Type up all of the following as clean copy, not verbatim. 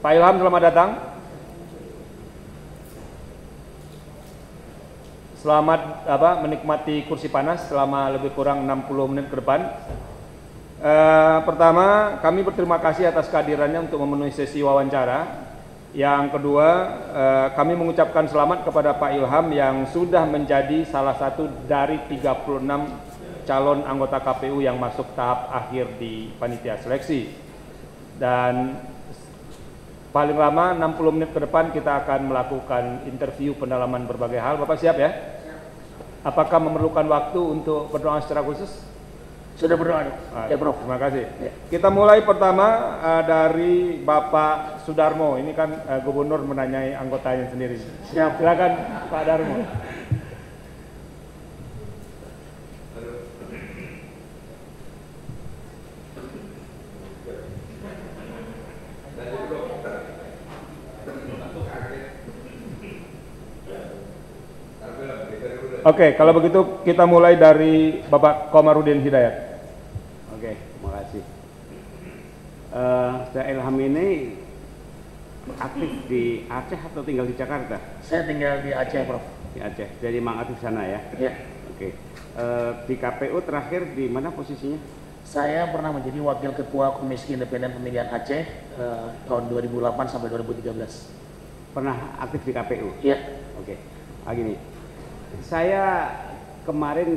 Pak Ilham, selamat datang. Selamat menikmati kursi panas selama lebih kurang 60 menit ke depan. Pertama, kami berterima kasih atas kehadirannya untuk memenuhi sesi wawancara. Yang kedua, kami mengucapkan selamat kepada Pak Ilham yang sudah menjadi salah satu dari 36 calon anggota KPU yang masuk tahap akhir di panitia seleksi. Dan paling lama 60 menit ke depan kita akan melakukan interview pendalaman berbagai hal. Bapak siap ya? Apakah memerlukan waktu untuk berdoa secara khusus? Sudah berdoa, ya Prof. Terima kasih. Ya. Kita mulai pertama dari Bapak Sudarmo. Ini kan gubernur menanyai anggotanya sendiri. Siap. Silakan Pak Darmo. Oke, kalau begitu kita mulai dari Bapak Komarudin Hidayat. Oke, terima kasih. Saya Ilham ini aktif di Aceh atau tinggal di Jakarta? Saya tinggal di Aceh, Prof. Di Aceh, jadi memang aktif sana ya? Ya. Oke. Di KPU terakhir di mana posisinya? Saya pernah menjadi Wakil Ketua Komisi Independen Pemilihan Aceh tahun 2008 sampai 2013. Pernah aktif di KPU? Iya. Oke. Gini, saya kemarin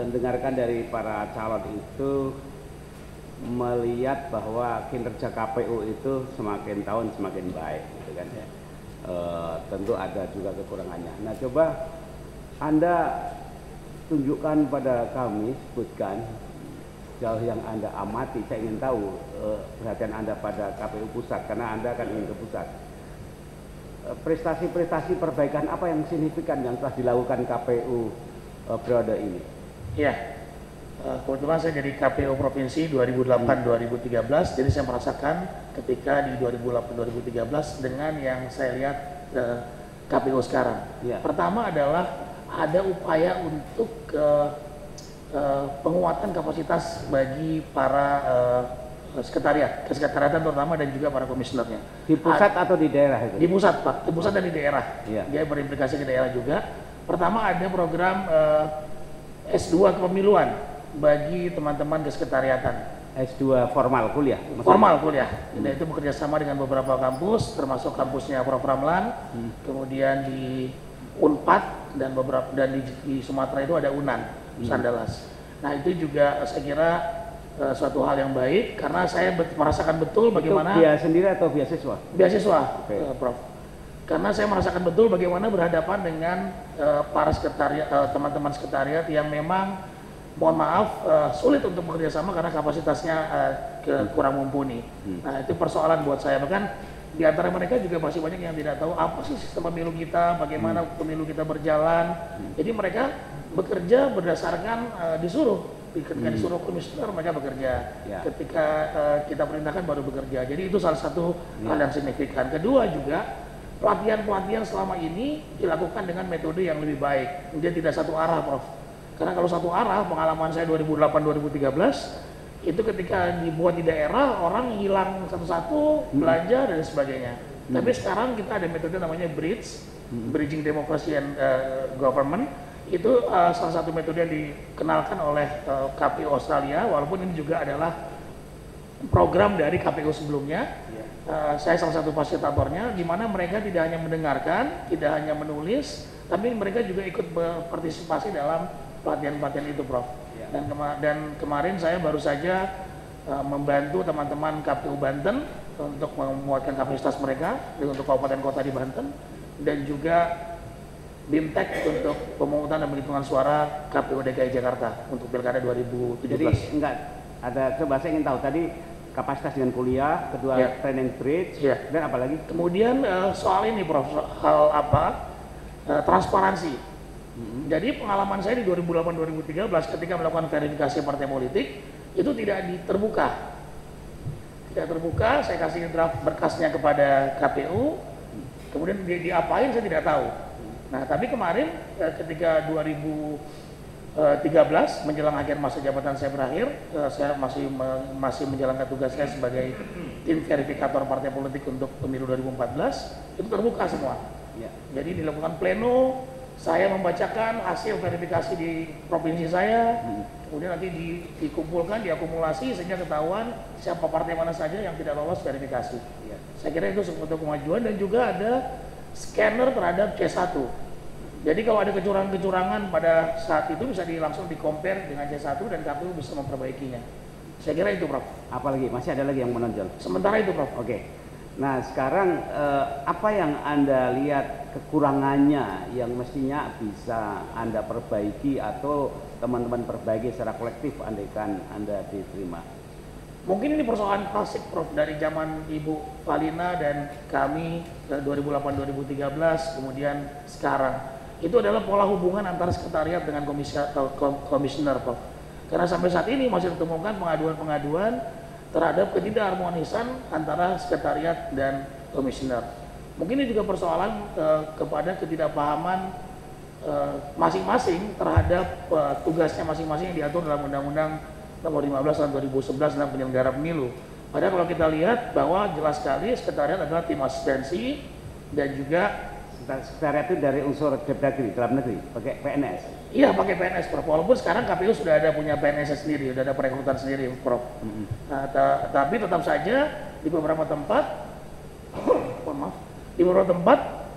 dengarkan dari para calon itu melihat bahwa kinerja KPU itu semakin tahun semakin baik, gitu kan ya. Tentu ada juga kekurangannya. Nah, coba Anda tunjukkan pada kami, sebutkan jauh yang Anda amati. Saya ingin tahu perhatian Anda pada KPU pusat, karena Anda kan ingin ke pusat. Prestasi-prestasi perbaikan apa yang signifikan yang telah dilakukan KPU periode ini? Iya. Kebetulan saya jadi KPU Provinsi 2008-2013, jadi saya merasakan ketika di 2008-2013 dengan yang saya lihat KPU sekarang. Ya. Pertama adalah ada upaya untuk penguatan kapasitas bagi para kesekretariatan terutama dan juga para komisionernya. Di pusat atau di daerah itu? Di pusat, Pak. Di pusat dan di daerah. Iya. Dia berimplikasi ke daerah juga. Pertama ada program S2 kepemiluan bagi teman-teman kesekretariatan. S2 formal kuliah? Maksudnya? Formal kuliah. Dan itu bekerja sama dengan beberapa kampus, termasuk kampusnya Prof. Ramlan, kemudian di Unpad dan di Sumatera itu ada Unan, Sandalas. Nah itu juga saya kira suatu hal yang baik karena saya merasakan betul bagaimana itu biaya sendiri atau beasiswa? Beasiswa, Okay. Prof. Karena saya merasakan betul bagaimana berhadapan dengan para sekretariat, teman-teman sekretariat yang memang mohon maaf sulit untuk bekerja sama karena kapasitasnya kurang mumpuni. Nah itu persoalan buat saya, bahkan di antara mereka juga masih banyak yang tidak tahu apa sih sistem pemilu kita, bagaimana pemilu kita berjalan. Jadi mereka bekerja berdasarkan disuruh. Ketika disuruh komisioner mereka bekerja, ketika kita perintahkan baru bekerja. Jadi itu salah satu hal yang signifikan. Kedua juga pelatihan-pelatihan selama ini dilakukan dengan metode yang lebih baik. Dia tidak satu arah, Prof. Karena kalau satu arah, pengalaman saya 2008-2013 itu ketika dibuat di daerah orang hilang satu-satu, belanja dan sebagainya. Tapi sekarang kita ada metode namanya Bridging Democracy and Government. Itu salah satu metode yang dikenalkan oleh KPU Australia, walaupun ini juga adalah program dari KPU sebelumnya. Saya salah satu fasilitatornya, di mana mereka tidak hanya mendengarkan, tidak hanya menulis, tapi mereka juga ikut berpartisipasi dalam pelatihan-pelatihan itu, Prof. Dan kemarin saya baru saja membantu teman-teman KPU Banten untuk menguatkan kapasitas mereka untuk kabupaten kota di Banten, dan juga BIMTEK untuk pemungutan dan penghitungan suara KPU DKI Jakarta untuk Pilkada 2017. Jadi enggak ada, coba saya ingin tahu tadi kapasitas dengan kuliah, kedua training bridge, dan apa lagi? Kemudian soal ini, Prof, hal apa? Transparansi. Jadi pengalaman saya di 2008-2013 ketika melakukan verifikasi partai politik itu tidak terbuka. Tidak terbuka, saya kasih draft berkasnya kepada KPU, kemudian diapain saya tidak tahu. Nah, tapi kemarin ketika 2017 13 menjelang akhir masa jabatan saya berakhir, saya masih menjalankan tugas saya sebagai tim verifikator partai politik untuk pemilu 2014. Itu terbuka semua. Ya. Jadi dilakukan pleno, saya membacakan hasil verifikasi di provinsi saya, kemudian nanti dikumpulkan, diakumulasi sehingga ketahuan siapa partai mana saja yang tidak lolos verifikasi. Ya. Saya kira itu suatu kemajuan, dan juga ada scanner terhadap C1. Jadi kalau ada kecurangan-kecurangan pada saat itu bisa langsung di-compare dengan C1 dan KPU bisa memperbaikinya. Saya kira itu, Prof. Apalagi masih ada lagi yang menonjol. Sementara itu, Prof. Oke. Nah, sekarang apa yang Anda lihat kekurangannya yang mestinya bisa Anda perbaiki atau teman-teman perbaiki secara kolektif andaikan Anda diterima? Mungkin ini persoalan klasik, Prof, dari zaman Ibu Valina dan kami 2008-2013, kemudian sekarang. Itu adalah pola hubungan antara sekretariat dengan komisioner, Prof. Karena sampai saat ini masih ditemukan pengaduan-pengaduan terhadap ketidakharmonisan antara sekretariat dan komisioner. Mungkin ini juga persoalan kepada ketidakpahaman masing-masing terhadap tugasnya masing-masing yang diatur dalam Undang-Undang Nomor 15 tahun 2011 tentang penyelenggara pemilu. Padahal kalau kita lihat bahwa jelas sekali sekretariat adalah tim asistensi dan juga Sekretariat itu dari unsur Depdagri, dalam negeri, pakai PNS? Iya, pakai PNS, Prof. Walaupun sekarang KPU sudah ada punya PNS sendiri, sudah ada perekrutan sendiri, Prof. Nah, tapi tetap saja di beberapa tempat, di beberapa tempat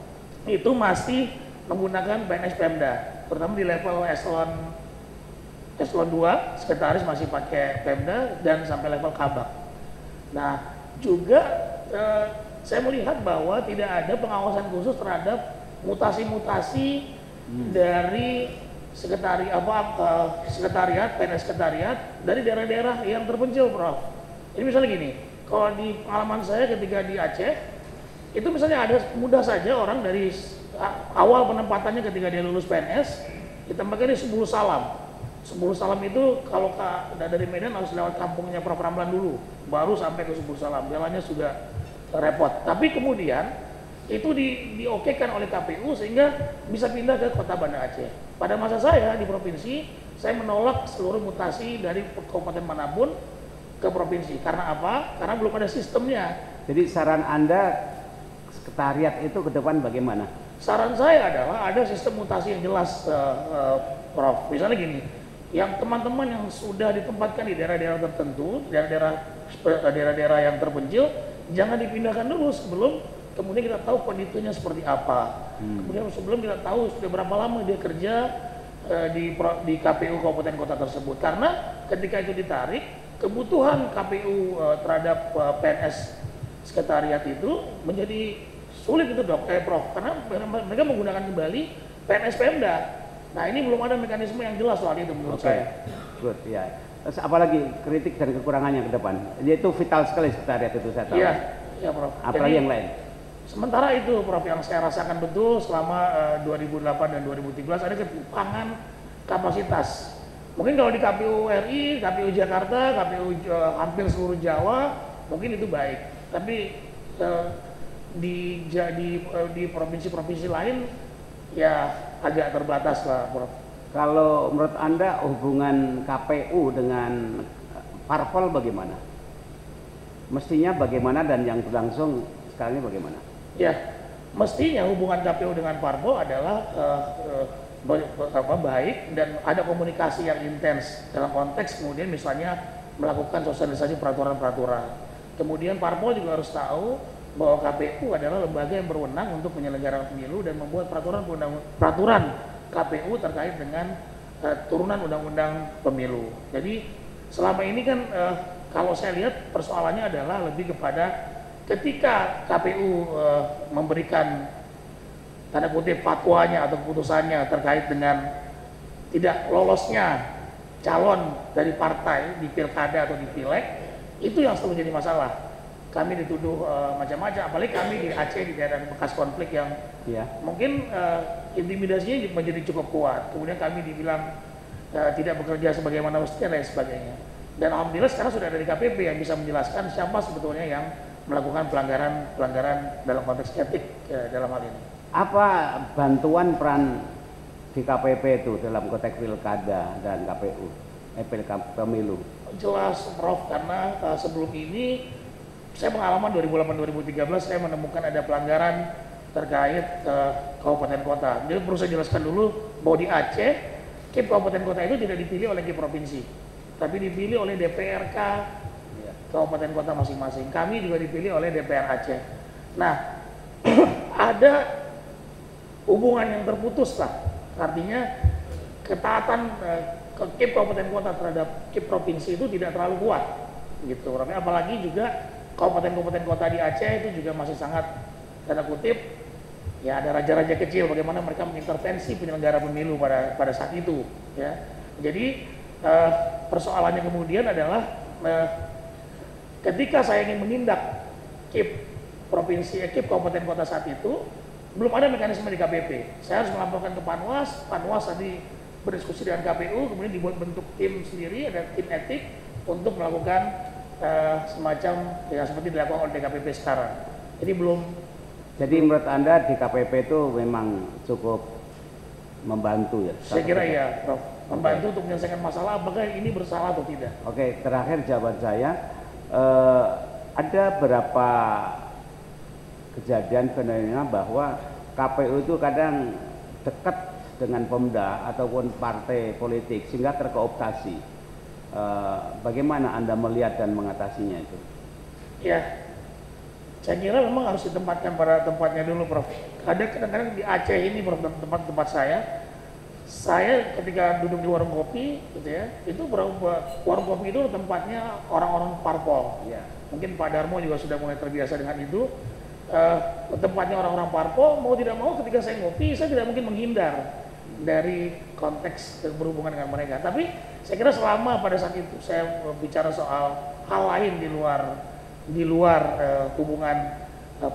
itu masih menggunakan PNS Pemda, terutama di level eselon 2, sekretaris masih pakai Pemda dan sampai level Kabak. Nah, juga saya melihat bahwa tidak ada pengawasan khusus terhadap mutasi-mutasi dari sekretariat PNS sekretariat dari daerah-daerah yang terpencil, Prof. Ini misalnya gini, kalau di pengalaman saya ketika di Aceh, itu misalnya ada mudah saja orang dari awal penempatannya ketika dia lulus PNS, ditempatkan di 10 Salam. 10 Salam itu kalau dari Medan harus lewat kampungnya Prof Ramlan dulu, baru sampai ke 10 Salam. Jalannya sudah repot. Tapi kemudian itu diokekan oleh KPU sehingga bisa pindah ke Kota Banda Aceh. Pada masa saya di provinsi, saya menolak seluruh mutasi dari kabupaten manapun ke provinsi. Karena apa? Karena belum ada sistemnya. Jadi saran Anda sekretariat itu ke depan bagaimana? Saran saya adalah ada sistem mutasi yang jelas, Prof. Misalnya gini, yang teman-teman yang sudah ditempatkan di daerah-daerah tertentu, daerah-daerah yang terpencil, jangan dipindahkan dulu sebelum kemudian kita tahu kondisinya seperti apa. Kemudian sebelum kita tahu sudah berapa lama dia kerja di KPU kabupaten kota tersebut. Karena ketika itu ditarik, kebutuhan KPU terhadap PNS sekretariat itu menjadi sulit itu, Prof. Karena mereka menggunakan kembali PNS Pemda. Nah, ini belum ada mekanisme yang jelas soal itu menurut saya. Good, ya. Terus apalagi kritik dan kekurangannya ke depan? Itu vital sekali sekretariat itu, saya tahu. Iya, Prof. Apalagi yang lain? Sementara itu, Prof, yang saya rasakan betul selama 2008 dan 2013 ada ketimpangan kapasitas. Mungkin kalau di KPU RI, KPU Jakarta, KPU hampir seluruh Jawa, mungkin itu baik. Tapi di provinsi-provinsi lain, ya agak terbatas lah, Prof. Kalau menurut Anda hubungan KPU dengan parpol bagaimana? Mestinya bagaimana dan yang berlangsung sekarang ini bagaimana? Ya, mestinya hubungan KPU dengan parpol adalah baik dan ada komunikasi yang intens dalam konteks kemudian misalnya melakukan sosialisasi peraturan-peraturan. Kemudian parpol juga harus tahu bahwa KPU adalah lembaga yang berwenang untuk penyelenggaraan pemilu dan membuat peraturan KPU terkait dengan turunan undang-undang pemilu. Jadi selama ini kan kalau saya lihat persoalannya adalah lebih kepada ketika KPU memberikan tanda kutip fatwanya atau keputusannya terkait dengan tidak lolosnya calon dari partai di pilkada atau di pileg, itu yang selalu jadi masalah. Kami dituduh macam-macam, apalagi kami di Aceh di daerah bekas konflik yang mungkin intimidasinya menjadi cukup kuat. Kemudian kami dibilang tidak bekerja sebagaimana mestinya dan sebagainya. Dan alhamdulillah sekarang sudah ada di KPP yang bisa menjelaskan siapa sebetulnya yang melakukan pelanggaran dalam konteks etik dalam hal ini. Apa bantuan peran di KPP itu dalam konteks pilkada dan KPU, pemilu? Jelas Prof, karena sebelum ini saya pengalaman 2008-2013 saya menemukan ada pelanggaran terkait kabupaten kota. Jadi perlu saya jelaskan dulu bahwa di Aceh, KIP kabupaten kota itu tidak dipilih oleh KIP provinsi, tapi dipilih oleh DPRK kabupaten kota masing-masing. Kami juga dipilih oleh DPR Aceh. Nah, ada hubungan yang terputus lah. Artinya ketaatan ke KIP kabupaten kota terhadap KIP provinsi itu tidak terlalu kuat, gitu. Apalagi juga kabupaten-kabupaten kota di Aceh itu juga masih sangat, tanda kutip, ya ada raja-raja kecil bagaimana mereka mengintervensi penyelenggara pemilu pada saat itu, ya. Jadi persoalannya kemudian adalah ketika saya ingin menindak KIP provinsi, KIP kabupaten kota saat itu, belum ada mekanisme di KPP. Saya harus melaporkan ke Panwas, Panwas tadi berdiskusi dengan KPU, kemudian dibuat bentuk tim sendiri, ada tim etik untuk melakukan semacam ya seperti dilakukan oleh DKPP sekarang. Jadi belum. Jadi menurut Anda di KPP itu memang cukup membantu ya? Saya kira iya, Prof. Membantu untuk menyelesaikan masalah, apakah ini bersalah atau tidak. Oke, terakhir jawaban saya, ada berapa kejadian fenomena bahwa KPU itu kadang dekat dengan Pemda ataupun partai politik sehingga terkooptasi. Bagaimana Anda melihat dan mengatasinya itu? Ya, saya kira memang harus ditempatkan pada tempatnya dulu, Prof. Kadang-kadang di Aceh ini, Prof, tempat saya ketika duduk di warung kopi, gitu ya, itu warung kopi itu tempatnya orang-orang parpol. Ya. Mungkin Pak Darmo juga sudah mulai terbiasa dengan itu. Tempatnya orang-orang parpol, mau tidak mau ketika saya ngopi, saya tidak mungkin menghindar dari konteks berhubungan dengan mereka. Tapi saya kira selama pada saat itu saya bicara soal hal lain di luar hubungan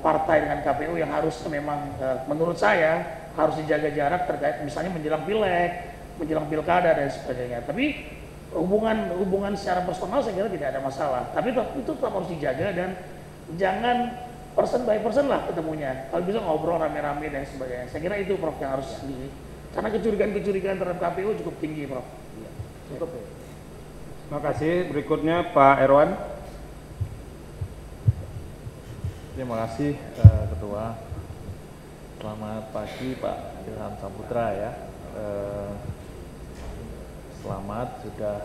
partai dengan KPU yang harus memang menurut saya harus dijaga jarak terkait misalnya menjelang pileg, menjelang pilkada dan sebagainya. Tapi hubungan secara personal saya kira tidak ada masalah. Tapi itu tetap harus dijaga dan jangan person by person lah ketemunya. Kalau bisa ngobrol rame-rame dan sebagainya. Saya kira itu, Prof, yang harus karena kecurigaan-kecurigaan terhadap KPU cukup tinggi, Prof. Ya, cukup. Terima kasih. Berikutnya Pak Erwan. Terima kasih Ketua. Selamat pagi Pak Ilham Saputra ya. Selamat sudah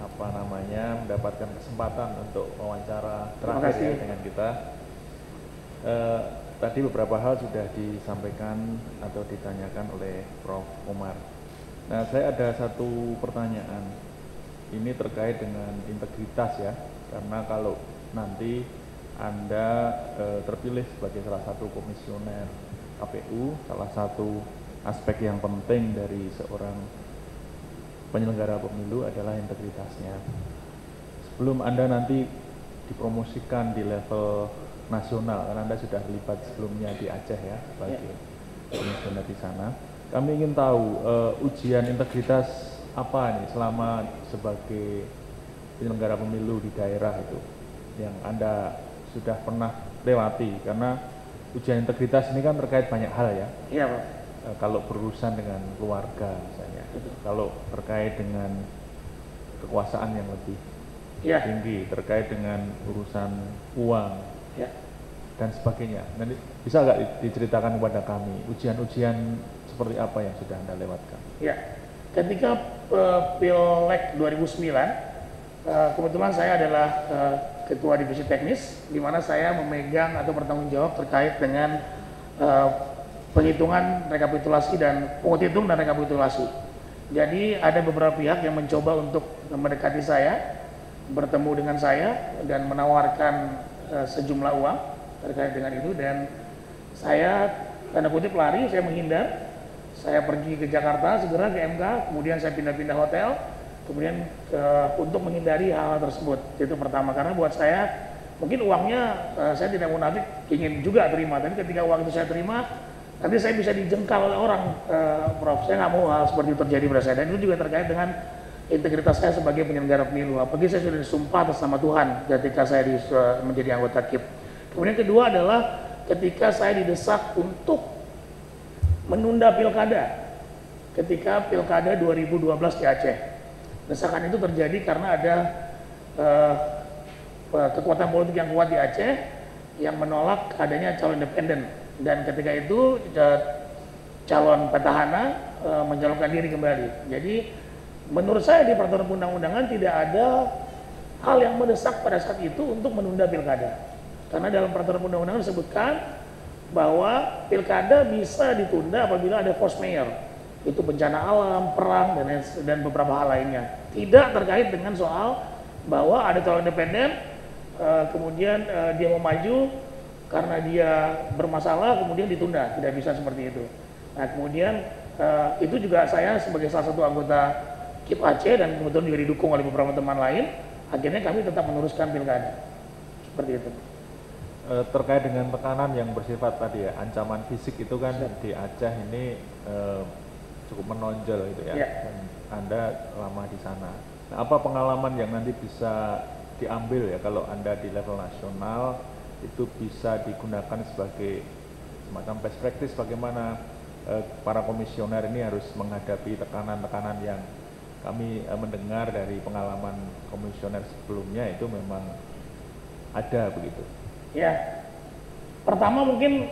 mendapatkan kesempatan untuk wawancara terakhir ya dengan kita. Tadi beberapa hal sudah disampaikan atau ditanyakan oleh Prof. Komar. Nah, saya ada satu pertanyaan. Ini terkait dengan integritas ya, karena kalau nanti Anda terpilih sebagai salah satu komisioner KPU, salah satu aspek yang penting dari seorang penyelenggara pemilu adalah integritasnya. Sebelum Anda nanti dipromosikan di level nasional, karena Anda sudah terlibat sebelumnya di Aceh ya sebagai komisioner di sana. Kami ingin tahu ujian integritas apa nih selama sebagai penyelenggara pemilu di daerah itu yang Anda sudah pernah lewati, karena ujian integritas ini kan terkait banyak hal ya. Iya, Pak. Kalau berurusan dengan keluarga misalnya, kalau terkait dengan kekuasaan yang lebih tinggi, terkait dengan urusan uang dan sebagainya. Nanti bisa nggak diceritakan kepada kami ujian-ujian seperti apa yang sudah Anda lewatkan? Ya, ketika Pileg 2009, kebetulan saya adalah Ketua Divisi Teknis, di mana saya memegang atau bertanggung jawab terkait dengan penghitungan rekapitulasi dan penghitung dan rekapitulasi. Jadi ada beberapa pihak yang mencoba untuk mendekati saya, bertemu dengan saya dan menawarkan sejumlah uang terkait dengan itu, dan saya tanda kutip lari, saya menghindar. Saya pergi ke Jakarta segera ke MK, kemudian saya pindah-pindah hotel, kemudian untuk menghindari hal-hal tersebut. Itu pertama, karena buat saya mungkin uangnya saya tidak munafik ingin juga terima, tapi ketika uang itu saya terima nanti saya bisa dijengkal oleh orang, Prof. Saya nggak mau hal seperti itu terjadi pada saya, dan itu juga terkait dengan integritas saya sebagai penyelenggara pemilu. Apalagi saya sudah disumpah atas nama Tuhan ketika saya menjadi anggota KIP. Kemudian kedua adalah ketika saya didesak untuk menunda pilkada ketika Pilkada 2012 di Aceh. Desakan itu terjadi karena ada kekuatan politik yang kuat di Aceh yang menolak adanya calon independen, dan ketika itu calon petahana mencalonkan diri kembali. Jadi menurut saya di peraturan undang-undangan tidak ada hal yang mendesak pada saat itu untuk menunda pilkada, karena dalam peraturan undang-undangan disebutkan bahwa pilkada bisa ditunda apabila ada force majeure, itu bencana alam, perang, dan beberapa hal lainnya. Tidak terkait dengan soal bahwa ada calon independen, kemudian dia mau maju karena dia bermasalah, kemudian ditunda. Tidak bisa seperti itu. Nah kemudian itu juga saya sebagai salah satu anggota KIP Aceh dan kebetulan juga didukung oleh beberapa teman lain, akhirnya kami tetap meneruskan pilkada. Seperti itu. Terkait dengan tekanan yang bersifat tadi ya, ancaman fisik itu kan di Aceh ini cukup menonjol gitu ya, dan Anda lama di sana. Nah, apa pengalaman yang nanti bisa diambil ya kalau Anda di level nasional itu bisa digunakan sebagai semacam best practice bagaimana para komisioner ini harus menghadapi tekanan-tekanan yang kami mendengar dari pengalaman komisioner sebelumnya itu memang ada begitu. Ya, pertama mungkin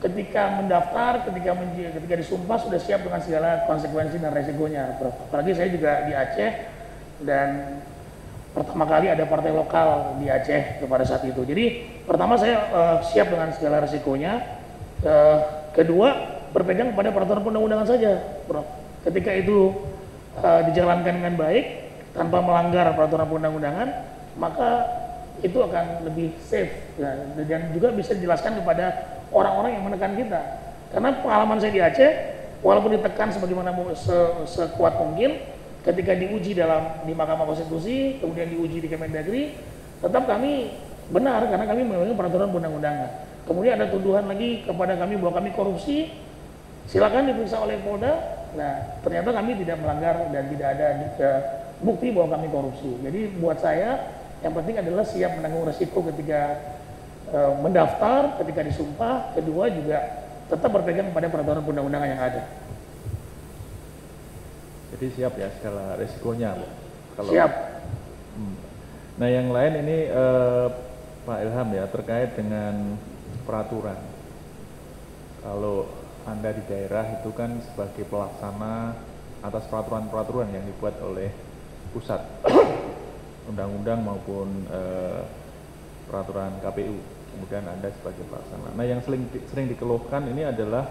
ketika mendaftar, ketika disumpah sudah siap dengan segala konsekuensi dan resikonya, Prof. Apalagi saya juga di Aceh dan pertama kali ada partai lokal di Aceh pada saat itu. Jadi pertama saya siap dengan segala resikonya. Kedua, berpegang pada peraturan perundang-undangan saja, Prof. Ketika itu dijalankan dengan baik tanpa melanggar peraturan perundang-undangan, maka itu akan lebih safe ya, dan juga bisa dijelaskan kepada orang-orang yang menekan kita. Karena pengalaman saya di Aceh, walaupun ditekan sebagaimana sekuat mungkin, ketika diuji di Mahkamah Konstitusi, kemudian diuji di Kemendagri, tetap kami benar karena kami memenuhi peraturan perundang-undangan. Kemudian ada tuduhan lagi kepada kami bahwa kami korupsi, silakan diperiksa oleh Polda. Nah, ternyata kami tidak melanggar dan tidak ada bukti bahwa kami korupsi. Jadi buat saya yang penting adalah siap menanggung resiko ketika mendaftar, ketika disumpah. Kedua juga tetap berpegang pada peraturan perundang-undangan yang ada. Jadi siap ya segala resikonya, Bu. Siap. Nah yang lain ini Pak Ilham ya, terkait dengan peraturan. Kalau Anda di daerah itu kan sebagai pelaksana atas peraturan-peraturan yang dibuat oleh pusat, undang-undang maupun peraturan KPU, kemudian Anda sebagai pelaksana. Nah yang sering dikeluhkan ini adalah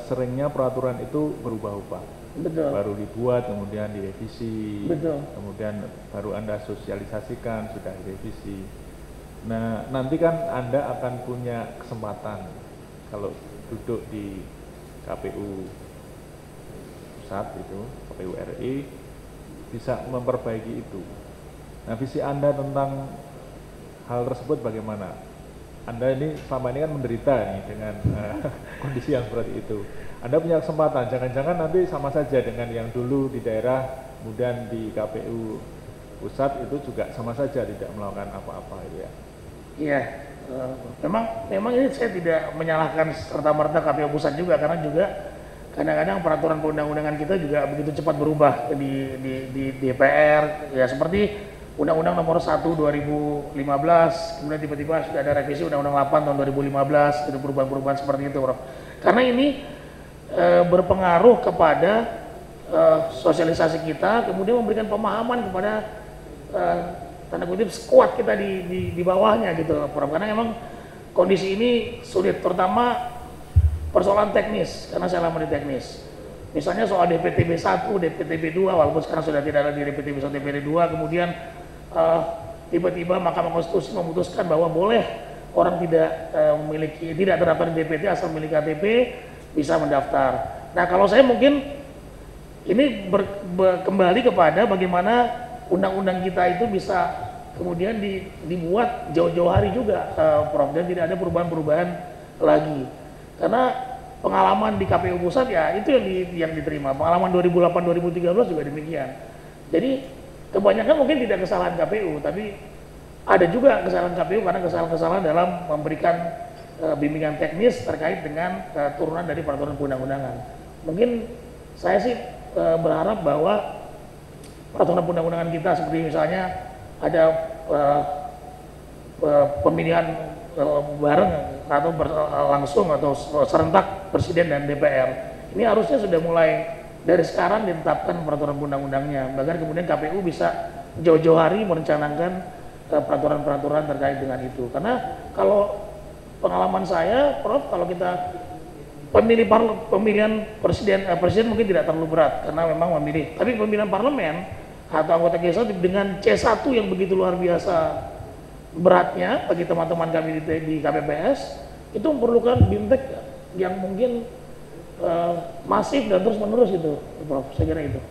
seringnya peraturan itu berubah-ubah. Betul. Baru dibuat, kemudian direvisi, Betul. kemudian baru Anda sosialisasikan, sudah direvisi. Nah nanti kan Anda akan punya kesempatan kalau duduk di KPU pusat itu, KPU RI, bisa memperbaiki itu. Nah visi Anda tentang hal tersebut bagaimana? Anda ini selama ini kan menderita nih dengan kondisi yang seperti itu. Anda punya kesempatan, jangan-jangan nanti sama saja dengan yang dulu di daerah, kemudian di KPU pusat itu juga sama saja tidak melakukan apa-apa gitu ya. Iya, memang ini saya tidak menyalahkan serta-merta KPU pusat juga, karena juga kadang-kadang peraturan perundang-undangan kita juga begitu cepat berubah di DPR, ya seperti Undang-Undang Nomor 1 2015, kemudian tiba-tiba sudah ada revisi Undang-Undang 8 tahun 2015, itu perubahan-perubahan seperti itu, Prof. Karena ini berpengaruh kepada sosialisasi kita, kemudian memberikan pemahaman kepada tanda kutip squad kita di bawahnya gitu, Prof. Karena memang kondisi ini sulit, terutama persoalan teknis, karena saya lama di teknis. Misalnya soal DPTB 1, DPTB 2, walaupun sekarang sudah tidak ada di DPTB 1, DPTB 2, kemudian tiba-tiba Mahkamah Konstitusi memutuskan bahwa boleh orang tidak terdaftar di DPT asal memiliki KTP bisa mendaftar. Nah kalau saya mungkin ini kembali kepada bagaimana undang-undang kita itu bisa kemudian dibuat jauh-jauh hari juga, Prof, dan tidak ada perubahan-perubahan lagi. Karena pengalaman di KPU pusat ya itu yang diterima. Pengalaman 2008-2013 juga demikian. Jadi kebanyakan mungkin tidak kesalahan KPU, tapi ada juga kesalahan KPU karena kesalahan-kesalahan dalam memberikan bimbingan teknis terkait dengan turunan dari peraturan perundang-undangan. Mungkin Saya sih berharap bahwa peraturan undang-undangan kita seperti misalnya ada pemilihan bareng atau langsung atau serentak presiden dan DPR, ini harusnya sudah mulai dari sekarang ditetapkan peraturan undang-undangnya, bahkan kemudian KPU bisa jauh-jauh hari merencanakan peraturan-peraturan terkait dengan itu. Karena kalau pengalaman saya, Prof, kalau kita pemilihan presiden mungkin tidak terlalu berat karena memang memilih, tapi pemilihan parlemen atau anggota legislatif dengan C1 yang begitu luar biasa beratnya bagi teman-teman kami di KPPS, itu memerlukan BIMTEK yang mungkin masif dan terus menerus itu, Prof. Saya kira itu.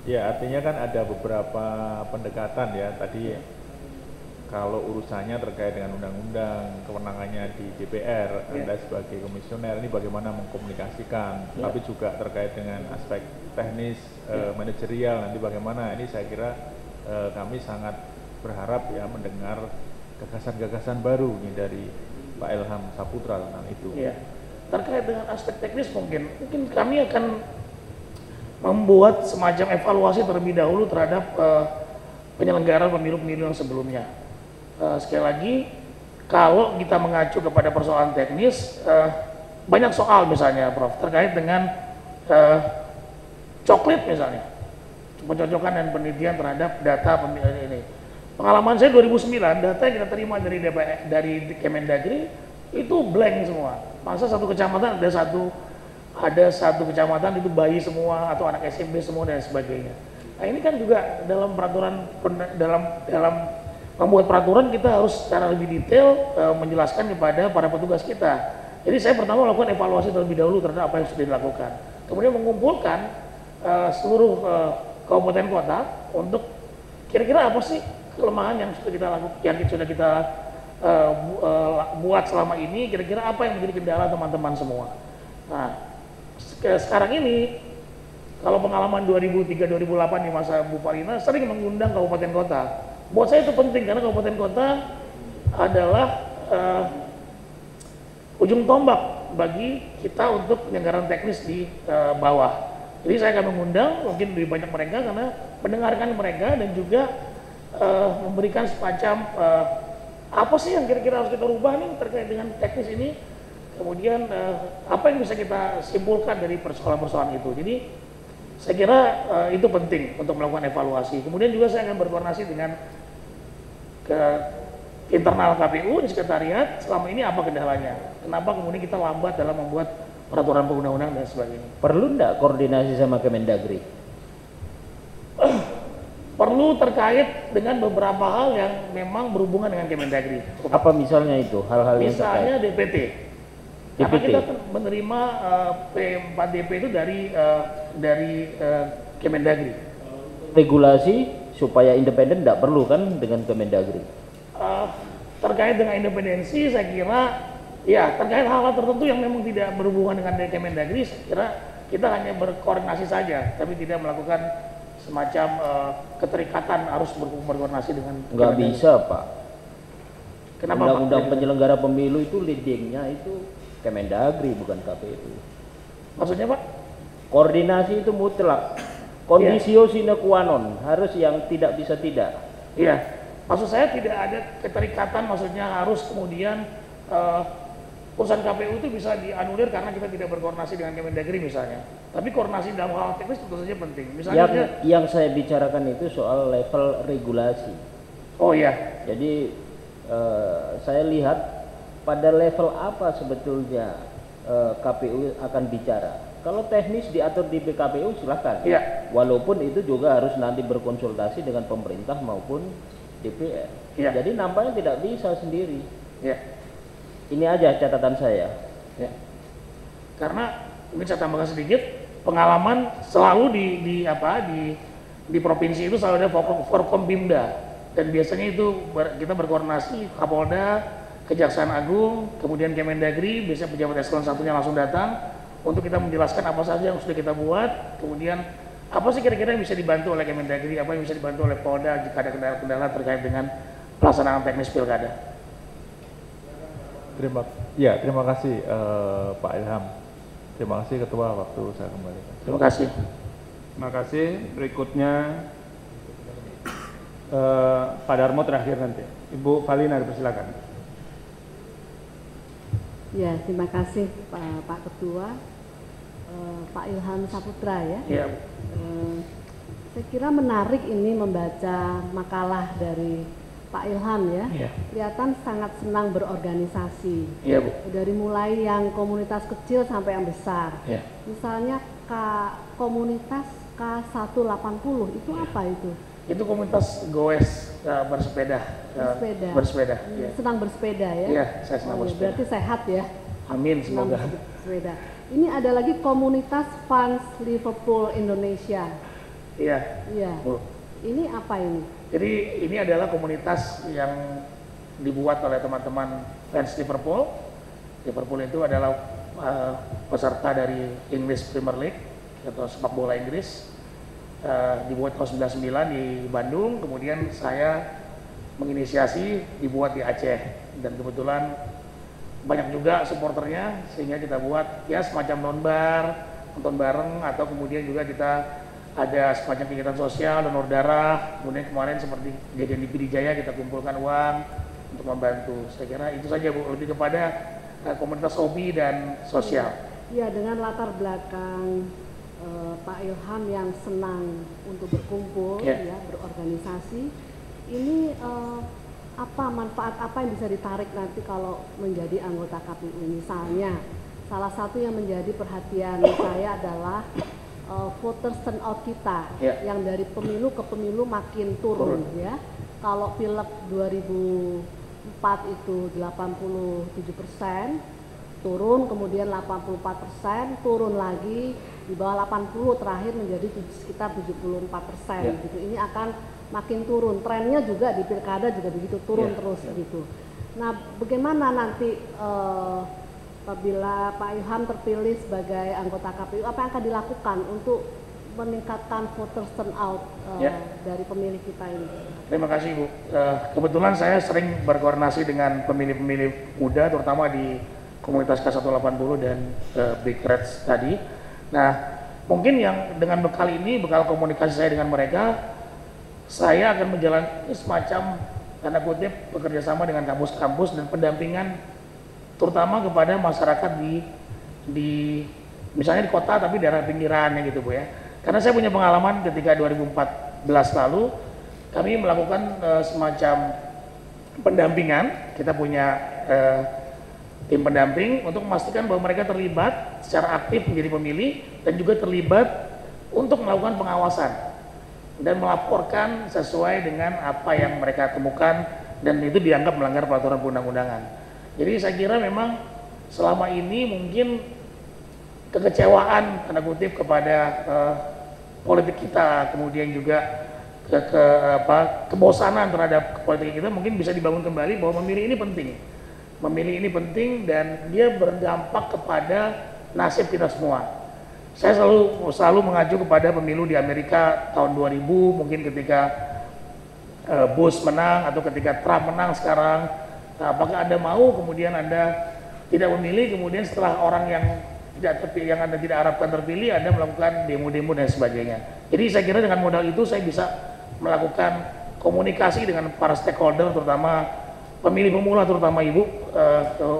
Ya, artinya kan ada beberapa pendekatan ya. Tadi kalau urusannya terkait dengan undang-undang, kewenangannya di DPR, Anda sebagai komisioner ini bagaimana mengkomunikasikan, tapi juga terkait dengan aspek teknis, manajerial nanti bagaimana. Ini saya kira kami sangat berharap ya mendengar gagasan-gagasan baru nih dari Pak Ilham Saputra tentang itu. Ya. Terkait dengan aspek teknis mungkin kami akan membuat semacam evaluasi terlebih dahulu terhadap penyelenggaraan pemilu-pemilu yang sebelumnya. Sekali lagi, kalau kita mengacu kepada persoalan teknis, banyak soal misalnya, Prof, terkait dengan coklit misalnya, pencocokan dan penelitian terhadap data pemilu ini. Pengalaman saya 2009, data yang kita terima dari DPR, dari Kemendagri itu blank semua. Masa satu kecamatan ada satu kecamatan itu bayi semua atau anak SMP semua dan sebagainya. Nah ini kan juga dalam peraturan dalam membuat peraturan kita harus secara lebih detail menjelaskan kepada para petugas kita. Jadi saya pertama melakukan evaluasi terlebih dahulu terhadap apa yang sudah dilakukan. Kemudian mengumpulkan seluruh kabupaten kota untuk kira-kira apa sih kelemahan yang sudah kita lakukan, yang sudah kita buat selama ini, kira-kira apa yang menjadi kendala teman-teman semua. Nah, sekarang ini kalau pengalaman 2003-2008 di masa Bu Farina sering mengundang kabupaten kota. Buat saya itu penting karena kabupaten kota adalah ujung tombak bagi kita untuk penyelenggaraan teknis di bawah. Jadi saya akan mengundang mungkin lebih banyak mereka karena mendengarkan mereka dan juga memberikan semacam apa sih yang kira-kira harus kita rubah nih terkait dengan teknis ini. Kemudian apa yang bisa kita simpulkan dari persoalan-persoalan itu. Jadi saya kira itu penting untuk melakukan evaluasi. Kemudian juga saya akan berkoordinasi dengan ke internal KPU di sekretariat selama ini apa kendalanya. Kenapa kemudian kita lambat dalam membuat peraturan perundang-undang dan sebagainya. Perlu enggak koordinasi sama Kemendagri? Perlu terkait dengan beberapa hal yang memang berhubungan dengan Kemendagri. Apa misalnya itu hal-hal yang Misalnya terkait? DPT. Karena DPT. kita menerima P4DP itu dari Kemendagri. Regulasi supaya independen tidak perlu kan dengan Kemendagri? Terkait dengan independensi, saya kira ya terkait hal-hal tertentu yang memang tidak berhubungan dengan Kemendagri, saya kira kita hanya berkoordinasi saja, tapi tidak melakukan semacam keterikatan harus berkoordinasi dengan Nggak Kemendagri. bisa Pak. Kenapa Undang-undang Pak? penyelenggara pemilu itu leadingnya itu Kemendagri bukan KPU. Maksudnya Pak? Koordinasi itu mutlak. Conditio sine qua non, harus yang tidak bisa tidak. Iya, maksud saya tidak ada keterikatan, maksudnya harus kemudian urusan KPU itu bisa dianulir karena kita tidak berkoordinasi dengan Kemendagri misalnya. Tapi koordinasi dalam hal teknis tentu saja penting. Misalnya Yang saya bicarakan itu soal level regulasi. oh iya, Jadi saya lihat pada level apa sebetulnya KPU akan bicara. Kalau teknis diatur di PKPU silahkan. Iya. Walaupun itu juga harus nanti berkonsultasi dengan pemerintah maupun DPR. Iya. Jadi nampaknya tidak bisa sendiri. iya. Ini aja catatan saya. Ya. Karena mungkin saya tambahkan sedikit, pengalaman selalu di provinsi itu selalu ada Forkombimda, dan biasanya itu kita berkoordinasi Kapolda, Kejaksaan Agung, kemudian Kemendagri, biasanya pejabat eselon satunya langsung datang untuk kita menjelaskan apa saja yang sudah kita buat, kemudian apa sih kira-kira yang bisa dibantu oleh Kemendagri, apa yang bisa dibantu oleh Polda jika ada kendala-kendala terkait dengan pelaksanaan teknis pilkada. Terima kasih Pak Ilham. Terima kasih Ketua, waktu saya kembalikan. Terima kasih. Terima kasih. Berikutnya Pak Darmo terakhir nanti. Ibu Valina dipersilakan. Ya, terima kasih Pak Ketua, Pak Ilham Saputra ya. Iya. Saya kira menarik ini membaca makalah dari Pak Ilham ya. Iya. Kelihatan sangat senang berorganisasi. Iya, Bu. Dari mulai yang komunitas kecil sampai yang besar. Iya. Misalnya komunitas K180 itu apa itu? Itu komunitas goes bersepeda. Bersepeda. Iya. Senang bersepeda ya? Iya, saya senang bersepeda. Berarti sehat ya? Amin, Senang semoga. bersepeda. Ini ada lagi komunitas fans Liverpool Indonesia. Iya. Iya. Bu. Ini apa ini? Jadi ini adalah komunitas yang dibuat oleh teman-teman fans Liverpool. Liverpool itu adalah peserta dari English Premier League atau sepak bola Inggris. Dibuat tahun 99 di Bandung, kemudian saya menginisiasi dibuat di Aceh, dan kebetulan banyak juga supporternya sehingga kita buat ya semacam nonbar, nonton bareng, atau kemudian juga kita ada semacam kegiatan sosial, donor darah. Kemudian kemarin seperti kejadian di Pidijaya kita kumpulkan uang untuk membantu. Saya kira itu saja, Bu, lebih kepada komunitas hobi dan sosial. Ya, dengan latar belakang Pak Ilham yang senang untuk berkumpul, Ya. ya, berorganisasi. Ini apa manfaat apa yang bisa ditarik nanti kalau menjadi anggota KPU? Misalnya, salah satu yang menjadi perhatian saya adalah voters turnout kita, Ya. yang dari pemilu ke pemilu makin turun, ya. Kalau pileg 2004 itu 87%, turun, kemudian 84%, turun lagi di bawah 80, terakhir menjadi sekitar 74%, Ya. gitu. Ini akan makin turun. Trennya juga di pilkada juga begitu, turun Ya, terus ya. gitu. Nah, bagaimana nanti apabila Pak Ilham terpilih sebagai anggota KPU, apa yang akan dilakukan untuk meningkatkan voters turnout Ya. dari pemilih kita ini? Terima kasih, Bu. Kebetulan saya sering berkoordinasi dengan pemilih-pemilih muda, terutama di komunitas K180 dan Big Reds tadi. Nah, mungkin yang dengan bekal ini, bekal komunikasi saya dengan mereka, saya akan menjalani semacam tanda kutip bekerja sama dengan kampus-kampus dan pendampingan, terutama kepada masyarakat di misalnya di kota tapi daerah pinggirannya gitu, Bu ya. Karena saya punya pengalaman ketika 2014 lalu kami melakukan semacam pendampingan. Kita punya tim pendamping untuk memastikan bahwa mereka terlibat secara aktif menjadi pemilih dan juga terlibat untuk melakukan pengawasan dan melaporkan sesuai dengan apa yang mereka temukan, dan itu dianggap melanggar peraturan perundang-undangan. Jadi saya kira memang selama ini mungkin kekecewaan tanda kutip kepada politik kita, kemudian juga kebosanan terhadap politik kita mungkin bisa dibangun kembali bahwa memilih ini penting. Memilih ini penting dan dia berdampak kepada nasib kita semua. Saya selalu mengacu kepada pemilu di Amerika tahun 2000, mungkin ketika Bush menang atau ketika Trump menang sekarang. Nah, apakah Anda mau kemudian Anda tidak memilih, kemudian setelah orang yang Anda tidak harapkan terpilih, Anda melakukan demo-demo dan sebagainya. Jadi saya kira dengan modal itu saya bisa melakukan komunikasi dengan para stakeholder, terutama pemilih pemula, terutama ibu,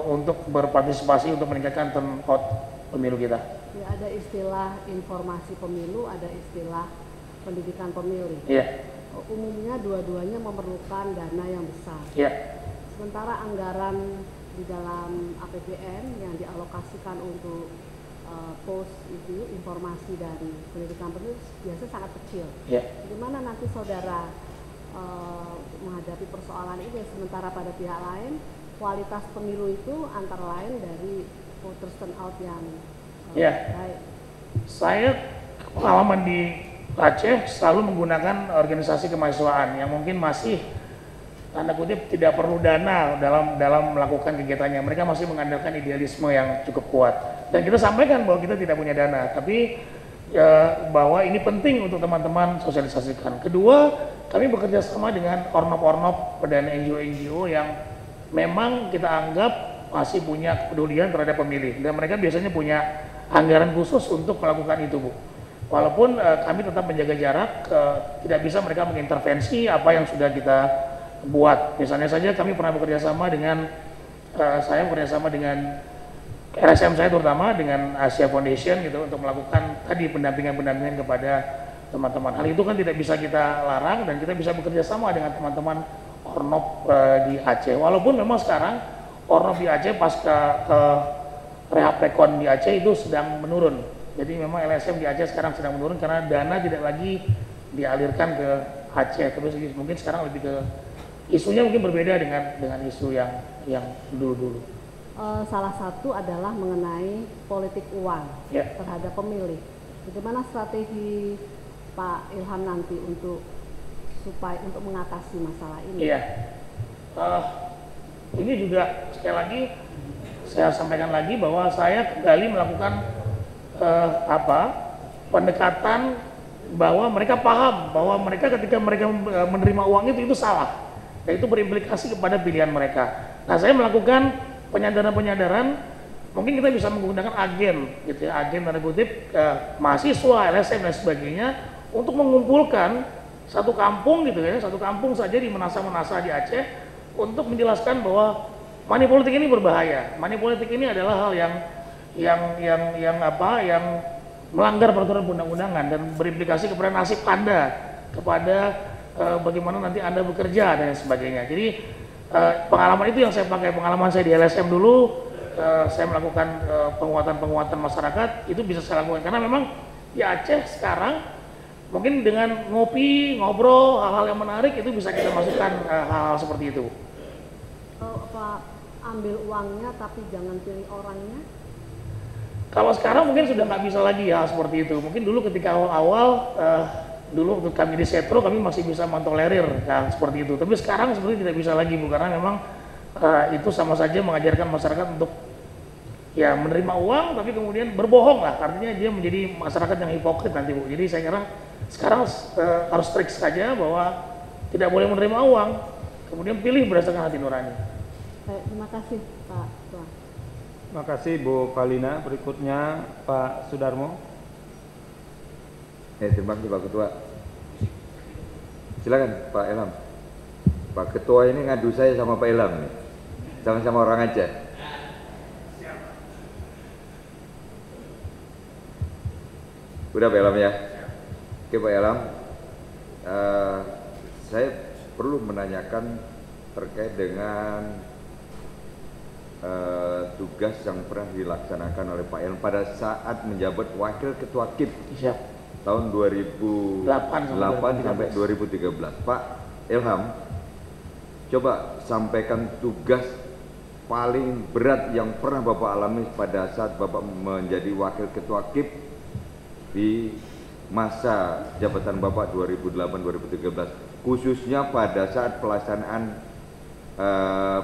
untuk berpartisipasi untuk meningkatkan turnout pemilu kita. Ya, ada istilah informasi pemilu, ada istilah pendidikan pemilih. Iya. Umumnya dua-duanya memerlukan dana yang besar. Iya. Sementara anggaran di dalam APBN yang dialokasikan untuk post itu informasi dari pendidikan pemilu biasa sangat kecil. Iya. Bagaimana nanti saudara menghadapi persoalan ini, sementara pada pihak lain kualitas pemilu itu antara lain dari voters turnout yang Iya. baik. Saya pengalaman di Aceh selalu menggunakan organisasi kemahasiswaan yang mungkin masih tanda kutip tidak perlu dana dalam melakukan kegiatannya. Mereka masih mengandalkan idealisme yang cukup kuat. Dan kita sampaikan bahwa kita tidak punya dana, tapi bahwa ini penting untuk teman-teman sosialisasikan. Kedua, kami bekerja sama dengan ornop-ornop dan NGO-NGO yang memang kita anggap masih punya kepedulian terhadap pemilih. Dan mereka biasanya punya anggaran khusus untuk melakukan itu, Bu. Walaupun kami tetap menjaga jarak, tidak bisa mereka mengintervensi apa yang sudah kita buat. Misalnya saja kami pernah bekerja sama dengan, saya bekerja sama dengan LSM saya terutama dengan Asia Foundation gitu untuk melakukan tadi pendampingan kepada teman-teman. Hal itu kan tidak bisa kita larang dan kita bisa bekerja sama dengan teman-teman Ornop di Aceh. Walaupun memang sekarang Ornop di Aceh pasca Rehaprekon di Aceh itu sedang menurun. Jadi memang LSM di Aceh sekarang sedang menurun karena dana tidak lagi dialirkan ke Aceh. Terus mungkin sekarang lebih ke isunya mungkin berbeda dengan isu yang dulu-dulu. Salah satu adalah mengenai politik uang terhadap pemilih. Bagaimana strategi Pak Ilham nanti untuk mengatasi masalah ini? Iya, ini juga sekali lagi saya sampaikan lagi bahwa saya kembali melakukan pendekatan bahwa mereka paham bahwa mereka ketika mereka menerima uang itu salah dan itu berimplikasi kepada pilihan mereka. Nah, saya melakukan penyadaran, mungkin kita bisa menggunakan agen gitu ya, agen tanda kutip mahasiswa, LSM dan sebagainya untuk mengumpulkan satu kampung gitu ya, satu kampung saja di Manasa di Aceh untuk menjelaskan bahwa money politik ini berbahaya. Money politik ini adalah hal yang melanggar peraturan undang-undangan dan berimplikasi kepada nasib Anda, kepada bagaimana nanti Anda bekerja dan sebagainya. Jadi pengalaman itu yang saya pakai, pengalaman saya di LSM dulu, saya melakukan penguatan masyarakat, itu bisa saya lakukan karena memang di Aceh sekarang mungkin dengan ngopi, ngobrol, hal-hal yang menarik itu bisa kita masukkan hal-hal seperti itu. Ambil uangnya tapi jangan pilih orangnya? Kalau sekarang mungkin sudah nggak bisa lagi hal seperti itu. Mungkin dulu ketika awal-awal, dulu untuk kami di Setro kami masih bisa mentolerir hal seperti itu. Tapi sekarang seperti tidak bisa lagi, Bu, karena memang itu sama saja mengajarkan masyarakat untuk ya menerima uang tapi kemudian berbohong lah. Artinya dia menjadi masyarakat yang hipokrit nanti, Bu. Jadi saya kira sekarang harus strict saja bahwa tidak boleh menerima uang, kemudian pilih berdasarkan hati nurani. Baik, terima kasih Pak Tuan. Terima kasih Bu Palina. Berikutnya Pak Sudarmo. Terima kasih Pak Ketua. Silakan Pak Ilham. Pak Ketua ini ngadu saya sama Pak Ilham nih. Sama-sama orang Aceh. Udah Pak Ilham ya. Oke Pak Ilham, saya perlu menanyakan terkait dengan tugas yang pernah dilaksanakan oleh Pak Ilham pada saat menjabat Wakil Ketua KIP tahun 2008 sampai 2013. Pak Ilham, coba sampaikan tugas paling berat yang pernah Bapak alami pada saat Bapak menjadi Wakil Ketua KIP di masa jabatan Bapak 2008-2013, khususnya pada saat pelaksanaan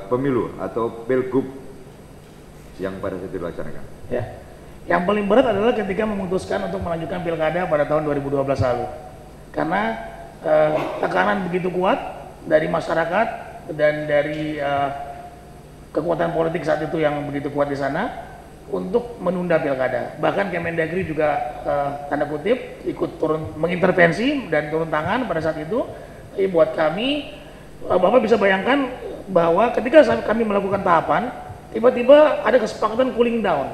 pemilu atau pilgub yang pada saat itu dilaksanakan. Ya, yang paling berat adalah ketika memutuskan untuk melanjutkan pilkada pada tahun 2012 lalu, karena tekanan begitu kuat dari masyarakat dan dari kekuatan politik saat itu yang begitu kuat di sana untuk menunda pilkada. Bahkan Kemendagri juga tanda kutip ikut turun mengintervensi dan turun tangan pada saat itu. Jadi buat kami, Bapak bisa bayangkan bahwa ketika kami melakukan tahapan, tiba-tiba ada kesepakatan cooling down.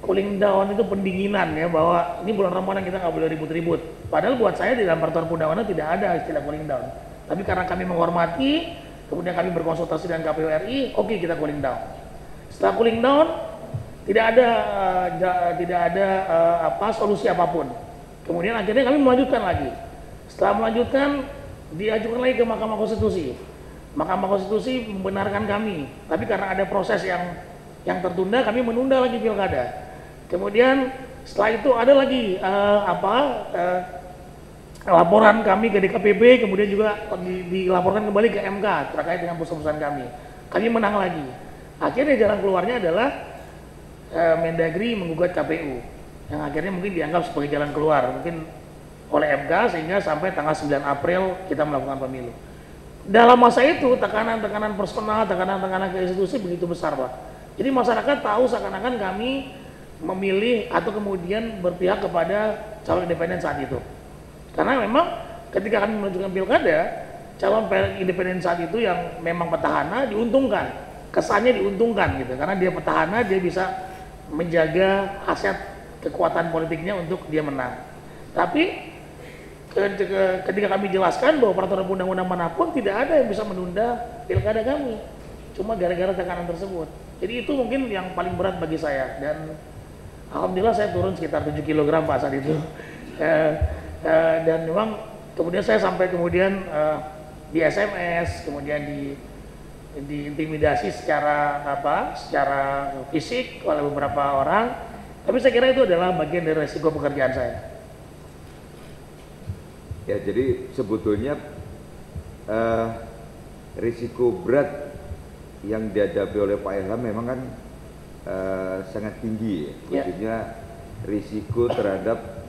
Cooling down itu pendinginan ya, bahwa ini bulan Ramadan kita nggak boleh ribut-ribut. Padahal buat saya di dalam peraturan perundang-undangan tidak ada istilah cooling down. Tapi karena kami menghormati, kemudian kami berkonsultasi dengan KPU RI, oke, kita cooling down. Setelah cooling down, tidak ada solusi apapun. Kemudian akhirnya kami melanjutkan lagi. Setelah melanjutkan, diajukan lagi ke Mahkamah Konstitusi. Mahkamah Konstitusi membenarkan kami, tapi karena ada proses yang tertunda, kami menunda lagi pilkada. Kemudian setelah itu ada lagi laporan kami ke DKPP, kemudian juga dilaporkan kembali ke MK terkait dengan putusan kami. Kami menang lagi. Akhirnya jalan keluarnya adalah Mendagri menggugat KPU, yang akhirnya mungkin dianggap sebagai jalan keluar mungkin oleh MK, sehingga sampai tanggal 9 April kita melakukan pemilu. Dalam masa itu tekanan-tekanan personal, tekanan-tekanan ke institusi begitu besar, Pak. Jadi masyarakat tahu seakan-akan kami memilih atau kemudian berpihak kepada calon independen saat itu. Karena memang ketika kami menunjukkan pilkada, calon independen saat itu yang memang petahana diuntungkan, kesannya diuntungkan gitu, karena dia petahana, dia bisa menjaga aset kekuatan politiknya untuk dia menang. Tapi ketika kami jelaskan bahwa peraturan undang-undang manapun tidak ada yang bisa menunda pilkada kami, cuma gara-gara tekanan tersebut. Jadi itu mungkin yang paling berat bagi saya, dan alhamdulillah saya turun sekitar 7 kg Pak saat itu. Dan memang kemudian saya sampai kemudian di SMS, kemudian diintimidasi secara fisik oleh beberapa orang. Tapi saya kira itu adalah bagian dari resiko pekerjaan saya. Ya, jadi sebetulnya risiko berat yang dihadapi oleh Pak Ilham memang kan sangat tinggi ya. Maksudnya risiko terhadap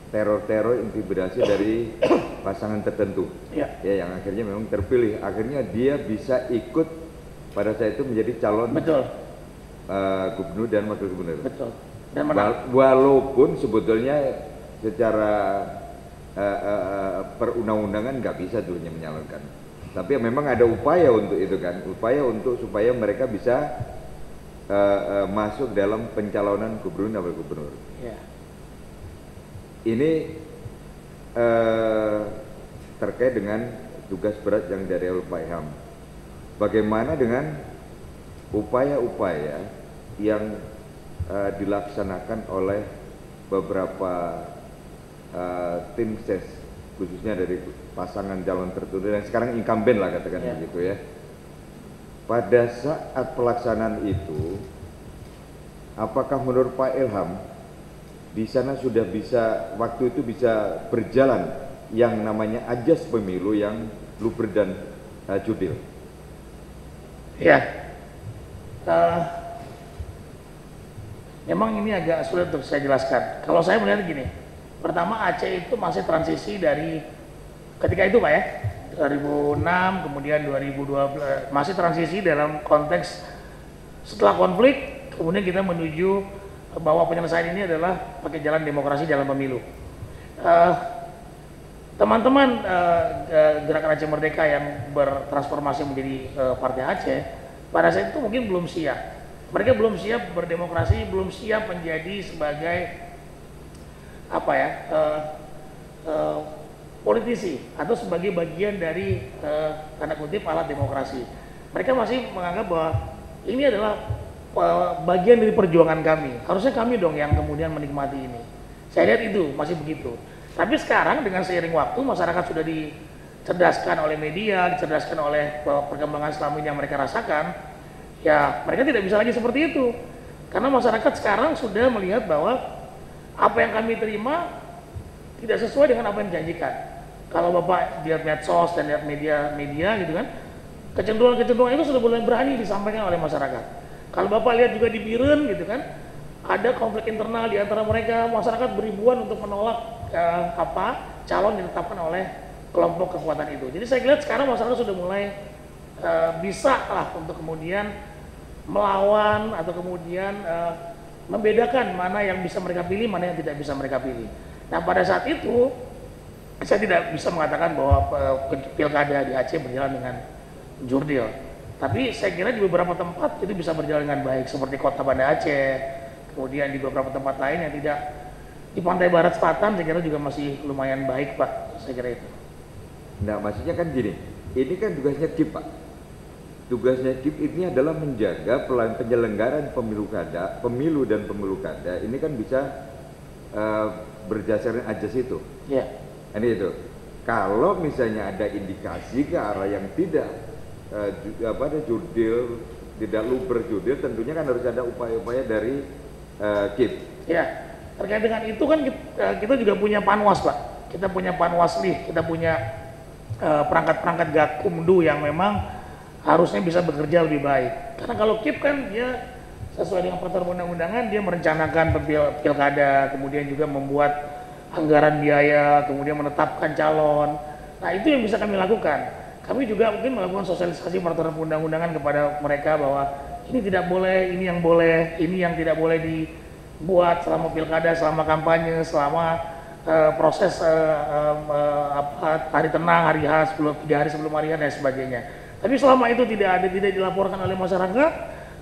teror-teror intimidasi dari pasangan tertentu ya, yang akhirnya memang terpilih, akhirnya dia bisa ikut pada saat itu menjadi calon gubernur dan wakil gubernur. Betul. Dan walaupun sebetulnya secara perundang-undangan nggak bisa dulunya menyalonkan, tapi memang ada upaya untuk itu kan, upaya untuk supaya mereka bisa masuk dalam pencalonan gubernur dan wakil gubernur. Ya. Ini terkait dengan tugas berat yang dari Pak Ilham. Bagaimana dengan upaya-upaya yang dilaksanakan oleh beberapa tim ses, khususnya dari pasangan calon tertentu yang sekarang incumbent lah katakan begitu ya. Pada saat pelaksanaan itu, apakah menurut Pak Ilham di sana sudah bisa, waktu itu bisa berjalan yang namanya ajas pemilu yang luber dan jurdil? Ya, memang ini agak sulit untuk saya jelaskan. Kalau saya melihat gini, pertama Aceh itu masih transisi dari ketika itu Pak ya, 2006 kemudian 2012, masih transisi dalam konteks setelah konflik, kemudian kita menuju bahwa penyelesaian ini adalah pakai jalan demokrasi, jalan pemilu. Teman-teman Gerakan Aceh Merdeka yang bertransformasi menjadi Partai Aceh pada saat itu mungkin belum siap. Mereka belum siap berdemokrasi, belum siap menjadi sebagai politisi atau sebagai bagian dari tanda kutip alat demokrasi. Mereka masih menganggap bahwa ini adalah bagian dari perjuangan kami. Harusnya kami dong yang kemudian menikmati ini. Saya lihat itu masih begitu. Tapi sekarang dengan seiring waktu masyarakat sudah dicerdaskan oleh media, dicerdaskan oleh perkembangan Islam yang mereka rasakan. Ya mereka tidak bisa lagi seperti itu. Karena masyarakat sekarang sudah melihat bahwa apa yang kami terima tidak sesuai dengan apa yang dijanjikan. Kalau Bapak lihat medsos dan lihat media gitu kan, kecenderungan-kecenderungan itu sudah mulai berani disampaikan oleh masyarakat. Kalau Bapak lihat juga di Biren gitu kan, ada konflik internal di antara mereka, masyarakat beribuan untuk menolak calon yang ditetapkan oleh kelompok kekuatan itu. Jadi saya lihat sekarang masyarakat sudah mulai bisa lah untuk kemudian melawan atau kemudian membedakan mana yang bisa mereka pilih, mana yang tidak bisa mereka pilih. Nah pada saat itu saya tidak bisa mengatakan bahwa pilkada di Aceh berjalan dengan jurdil. Tapi saya kira di beberapa tempat itu bisa berjalan dengan baik, seperti Kota Banda Aceh, kemudian di beberapa tempat lain yang tidak, di pantai barat selatan saya kira juga masih lumayan baik Pak, saya kira itu. Nah maksudnya kan gini, ini kan tugasnya KIP Pak. Tugasnya KIP ini adalah menjaga penyelenggaraan pemilu dan pemilu kada, ini kan bisa berdasarkan ajas itu. Iya. Ini itu. Kalau misalnya ada indikasi ke arah yang tidak jurdil, tidak luber jurdil, tentunya kan harus ada upaya-upaya dari KIP. Ya, terkait dengan itu kan kita juga punya panwas Pak, kita punya panwaslih, kita punya perangkat-perangkat gakumdu yang memang harusnya bisa bekerja lebih baik. Karena kalau KIP kan dia sesuai dengan peraturan undang-undangan, dia merencanakan pilkada, kemudian juga membuat anggaran biaya, kemudian menetapkan calon. Nah itu yang bisa kami lakukan. Kami juga mungkin melakukan sosialisasi peraturan undang-undangan kepada mereka bahwa ini tidak boleh, ini yang boleh, ini yang tidak boleh buat selama pilkada, selama kampanye, selama proses hari tenang, hari H, 3 hari sebelum hari H dan sebagainya. Tapi selama itu tidak dilaporkan oleh masyarakat,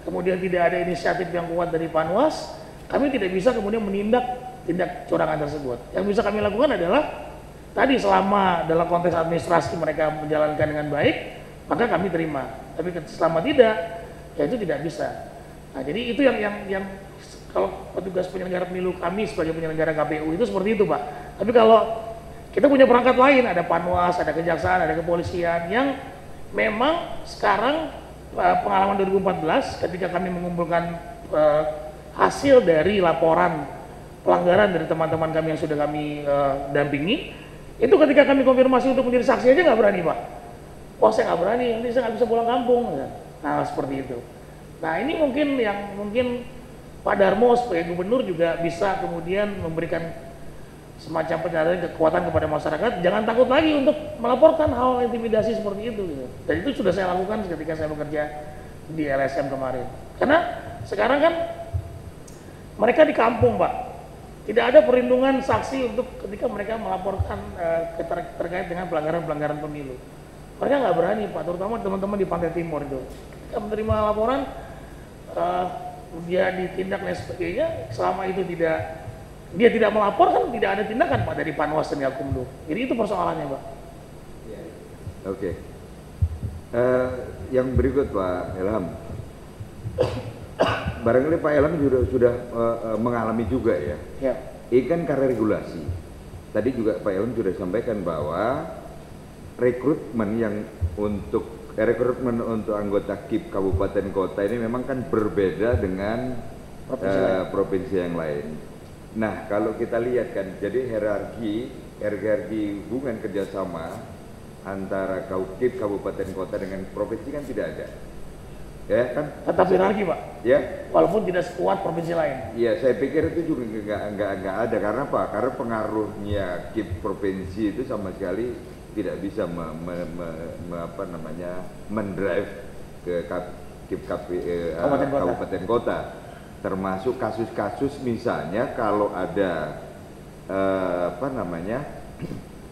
kemudian tidak ada inisiatif yang kuat dari Panwas, kami tidak bisa kemudian menindak tindak curangan tersebut. Yang bisa kami lakukan adalah tadi selama dalam konteks administrasi mereka menjalankan dengan baik, maka kami terima. Tapi selama tidak, ya itu tidak bisa. Nah, jadi itu yang kalau petugas penyelenggara pemilu kami sebagai penyelenggara KPU itu seperti itu, Pak. Tapi kalau kita punya perangkat lain, ada Panwas, ada Kejaksaan, ada Kepolisian yang memang sekarang pengalaman 2014 ketika kami mengumpulkan hasil dari laporan pelanggaran dari teman-teman kami yang sudah kami dampingi, itu ketika kami konfirmasi untuk menjadi saksi aja nggak berani, Pak. Oh, saya nggak berani, nanti saya nggak bisa pulang kampung. Nah, seperti itu. Nah, ini mungkin Pak Darmo sebagai gubernur juga bisa kemudian memberikan semacam penyadaran kekuatan kepada masyarakat, jangan takut lagi untuk melaporkan hal intimidasi seperti itu gitu. Dan itu sudah saya lakukan ketika saya bekerja di LSM kemarin. Karena sekarang kan mereka di kampung, Pak, tidak ada perlindungan saksi untuk ketika mereka melaporkan terkait dengan pelanggaran pemilu. Mereka nggak berani, Pak, terutama teman-teman di Pantai Timur itu. Ketika menerima laporan, dia ditindak dan sebagainya, selama itu dia tidak melapor kan tidak ada tindakan, Pak, dari Panwas dan Gakumdu. Jadi itu persoalannya, Pak. Oke. Yang berikut, Pak Ilham. Barangkali Pak Ilham sudah mengalami juga ya. Ya. Ini kan karena regulasi. Tadi juga Pak Ilham sudah sampaikan bahwa rekrutmen untuk anggota KIP kabupaten kota ini memang kan berbeda dengan provinsi yang lain. Nah, kalau kita lihat kan, jadi hierarki hubungan kerjasama antara KIP kabupaten kota dengan provinsi kan tidak ada, ya kan? Tetap hierarki, Pak. Ya. Walaupun tidak sekuat provinsi lain. Iya, saya pikir itu juga nggak ada. Karena apa? Karena pengaruhnya KIP provinsi itu sama sekali tidak bisa mendrive ke KIP kabupaten kota. Termasuk kasus-kasus misalnya kalau ada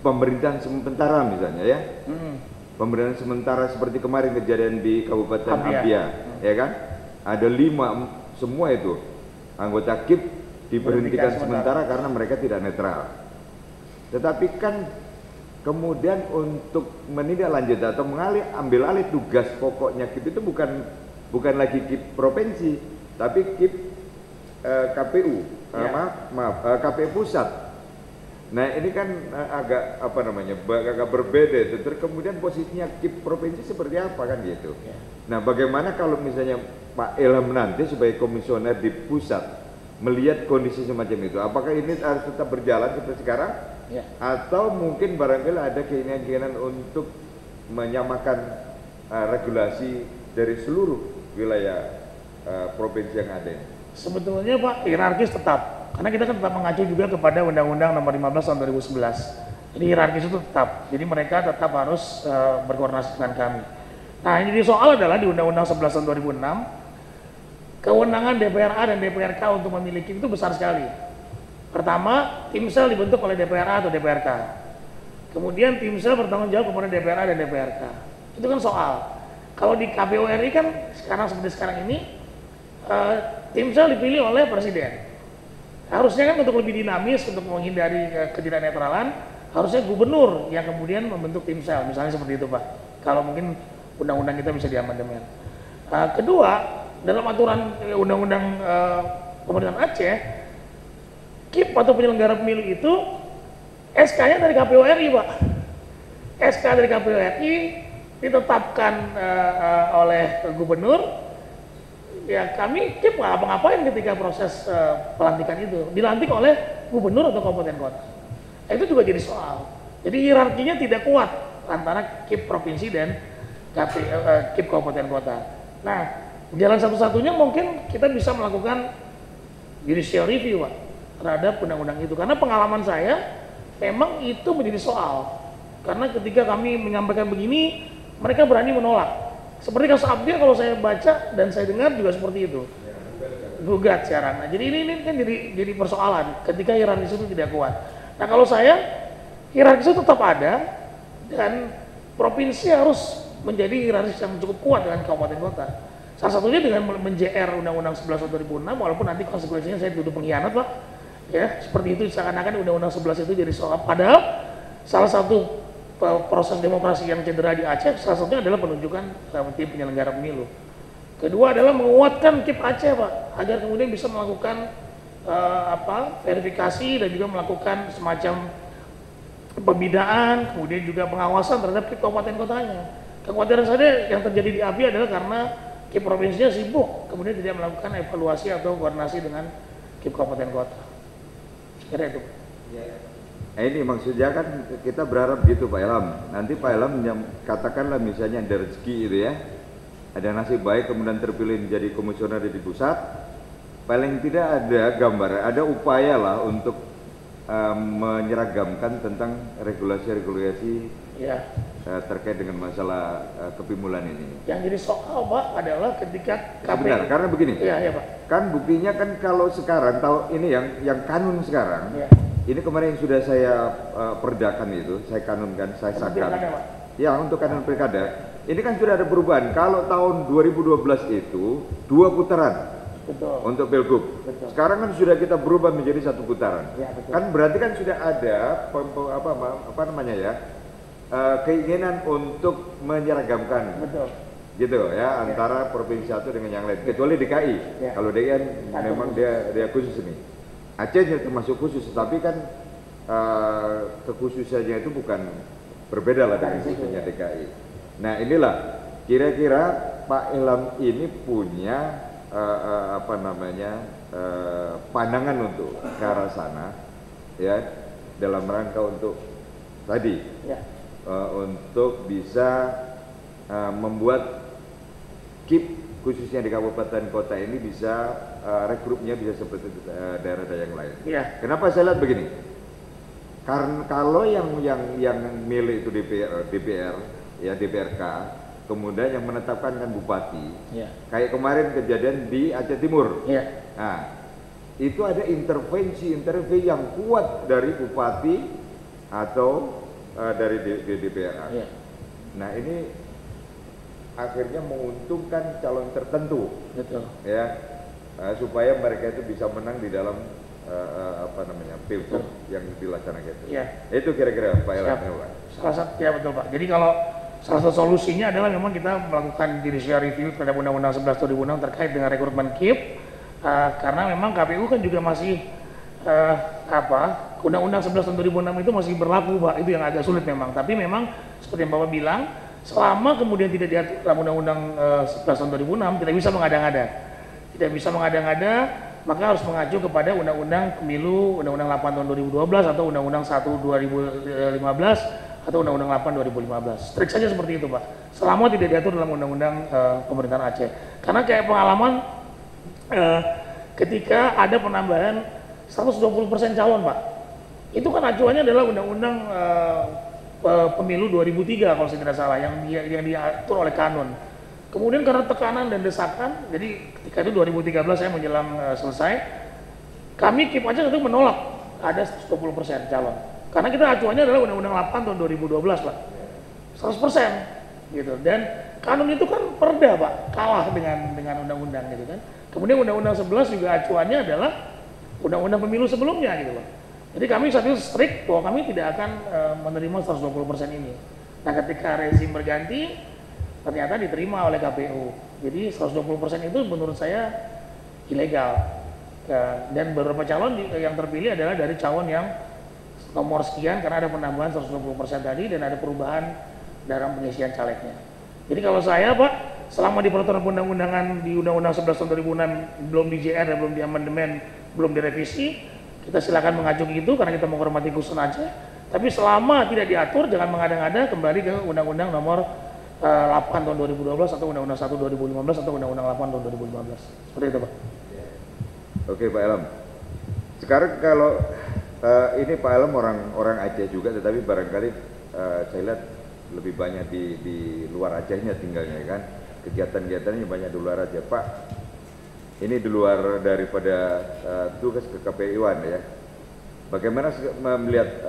pemerintahan sementara misalnya ya, pemerintahan sementara seperti kemarin kejadian di Kabupaten Abia, ya kan, ada 5 semua itu anggota KIP diberhentikan sementara karena mereka tidak netral. Tetapi kan kemudian untuk menindaklanjuti atau ambil alih tugas pokoknya KIP itu bukan lagi KIP provinsi, tapi KIP KPU, KPU pusat. Nah, ini kan agak berbeda itu. Terus kemudian posisinya KIP provinsi seperti apa kan gitu. Nah, bagaimana kalau misalnya Pak Ilham nanti sebagai komisioner di pusat melihat kondisi semacam itu, apakah ini harus tetap berjalan seperti sekarang? Atau mungkin barangkali ada keinginan untuk menyamakan regulasi dari seluruh wilayah provinsi yang ada? Sebetulnya, Pak, hierarkis tetap, karena kita kan tetap mengacu juga kepada Undang-Undang Nomor 15 Tahun 2011. Jadi hierarkis itu tetap. Jadi mereka tetap harus berkoordinasi dengan kami. Nah, yang jadi soal adalah di Undang-Undang 11 Tahun 2006, kewenangan DPRA dan DPRK untuk memiliki itu besar sekali. Pertama, tim sel dibentuk oleh DPRA atau DPRK. Kemudian tim sel bertanggung jawab kepada DPRA dan DPRK. Itu kan soal. Kalau di KPU RI kan seperti sekarang ini, tim sel dipilih oleh presiden. Harusnya kan untuk lebih dinamis, untuk menghindari ketidaknetralan, harusnya gubernur yang kemudian membentuk tim sel, misalnya seperti itu, Pak. Kalau mungkin undang-undang kita bisa diamandemen. Kedua, dalam aturan undang-undang pemerintahan Aceh, KIP atau penyelenggara pemilu itu SK-nya dari KPU RI, Pak. SK dari KPU RI ditetapkan oleh gubernur. Ya, kami KIP nggak apa-ngapain ketika proses pelantikan itu, dilantik oleh gubernur atau kabupaten kota. Itu juga jadi soal. Jadi hierarkinya tidak kuat antara KIP provinsi dan KIP kabupaten kota. Nah, jalan satu-satunya mungkin kita bisa melakukan judicial review, Pak, terhadap undang-undang itu. Karena pengalaman saya memang itu menjadi soal. Karena ketika kami menyampaikan begini, mereka berani menolak. Seperti kasus Abdia, kalau saya baca dan saya dengar juga seperti itu. gugat sekarang. Nah, jadi ini kan jadi persoalan ketika hierarkis itu tidak kuat. Nah, kalau saya hierarkis itu tetap ada dan provinsi harus menjadi hierarkis yang cukup kuat dengan kabupaten kota. Salah satunya dengan men-JR Undang-Undang 11 tahun 2006, walaupun nanti konsekuensinya saya duduk pengkhianat Pak. Ya, seperti itu seakan-akan Undang-Undang 11 itu jadi soal. Padahal salah satu proses demokrasi yang cedera di Aceh, salah satunya adalah penunjukan tim penyelenggara pemilu. Kedua adalah menguatkan KIP Aceh Pak, agar kemudian bisa melakukan verifikasi dan juga melakukan semacam pembinaan, kemudian juga pengawasan terhadap KIP kabupaten kotanya. Kekhawatiran saya yang terjadi di API adalah karena KIP provinsinya sibuk, kemudian tidak melakukan evaluasi atau koordinasi dengan KIP kabupaten kota. Kira itu. Ini maksudnya kan kita berharap gitu Pak Ilham. Nanti Pak Ilham katakanlah misalnya ada rezeki itu ya, ada nasib baik kemudian terpilih menjadi komisioner di pusat, paling tidak ada gambar, ada upaya lah untuk menyeragamkan tentang regulasi-regulasi ya, terkait dengan masalah kepimulan ini. Yang jadi soal Pak adalah ketika KPU. Sebentar, karena begini. Iya Pak. Kan buktinya kan kalau sekarang tahu ini yang kanun sekarang. Ya. Ini kemarin yang sudah saya perdakan itu, saya kanunkan, saya sahkan. Ya, untuk kanun pilkada. Ini kan sudah ada perubahan. Kalau tahun 2012 itu 2 putaran. Betul. Untuk Pilgub. Betul. Sekarang kan sudah kita berubah menjadi 1 putaran. Ya, betul. Kan berarti kan sudah ada apa namanya ya, keinginan untuk menyeragamkan. Betul. Gitu ya, antara provinsi satu dengan yang lain. Kecuali DKI. Ya. Kalau DKI kan memang dia khusus ini. Aceh termasuk khusus, tapi kan kekhususannya itu bukan berbeda lah dengan khususnya DKI. Nah inilah kira-kira Pak Ilham ini punya pandangan untuk ke arah sana ya, dalam rangka untuk tadi Ya. untuk bisa membuat KIP khususnya di kabupaten kota ini bisa rekrutnya bisa seperti daerah-daerah yang lain. Iya. Kenapa saya lihat begini? Karena kalau yang milih itu DPR ya, DPRK, kemudian yang menetapkan kan bupati. Iya. Kayak kemarin kejadian di Aceh Timur. Iya. Nah, itu ada intervensi yang kuat dari bupati atau dari DPR. Iya. Nah, ini akhirnya menguntungkan calon tertentu. Betul. Ya, supaya mereka itu bisa menang di dalam pilgub yang dilaksanakan itu. Ya. Itu kira-kira Pak Ilham. Salah satu ya betul Pak. Jadi kalau salah satu solusinya adalah memang kita melakukan judicial review terhadap Undang-Undang 11 tahun 2006 terkait dengan rekrutmen KIP, karena memang KPU kan juga masih Undang-Undang 11 tahun 2006 itu masih berlaku Pak. Itu yang agak sulit memang. Tapi memang seperti yang Bapak bilang, selama kemudian tidak diatur dalam Undang-Undang 11 tahun 2006, tidak bisa mengada-ngada. Tidak bisa mengada-ngada, maka harus mengacu kepada Undang-Undang Pemilu, Undang-Undang 8 tahun 2012 atau Undang-Undang 1 2015 atau Undang-Undang 8 2015. Strik saja seperti itu Pak. Selama tidak diatur dalam Undang-Undang Pemerintahan Aceh. Karena kayak pengalaman ketika ada penambahan 120% calon Pak. Itu kan acuannya adalah Undang-Undang Pemilu 2003 kalau saya tidak salah, yang diatur oleh kanun. Kemudian karena tekanan dan desakan, jadi ketika itu 2013 saya menjelang selesai, kami KIP Aceh itu menolak ada 120% calon. Karena kita acuannya adalah Undang-Undang 8 tahun 2012 Pak, 100% gitu. Dan kanun itu kan perda Pak, kalah dengan undang-undang gitu kan. Kemudian Undang-Undang 11 juga acuannya adalah Undang-Undang Pemilu sebelumnya gitu Pak. Jadi kami saat itu strict bahwa kami tidak akan menerima 120% ini. Nah ketika rezim berganti, ternyata diterima oleh KPU. Jadi 120% itu menurut saya ilegal. Dan beberapa calon yang terpilih adalah dari calon yang nomor sekian karena ada penambahan 120% tadi dan ada perubahan dalam pengisian calegnya. Jadi kalau saya Pak, selama di peraturan undang-undangan di Undang-Undang 11 tahun 2006 belum di JR dan belum di amandemen, belum direvisi, kita silakan mengacu gitu karena kita menghormati keputusan Aceh. Tapi selama tidak diatur, jangan mengada-ngada, kembali ke Undang-Undang nomor 8 tahun 2012 atau Undang-Undang 1 2015 atau Undang-Undang 8 tahun 2015. Seperti itu Pak. Oke Pak Ilham. Sekarang kalau ini Pak Ilham orang Aceh juga, tetapi barangkali saya lihat lebih banyak di luar Acehnya tinggalnya kan. Kegiatan-kegiatannya banyak di luar Aceh Pak. ini di luar daripada tugas KPU-an ya. Bagaimana melihat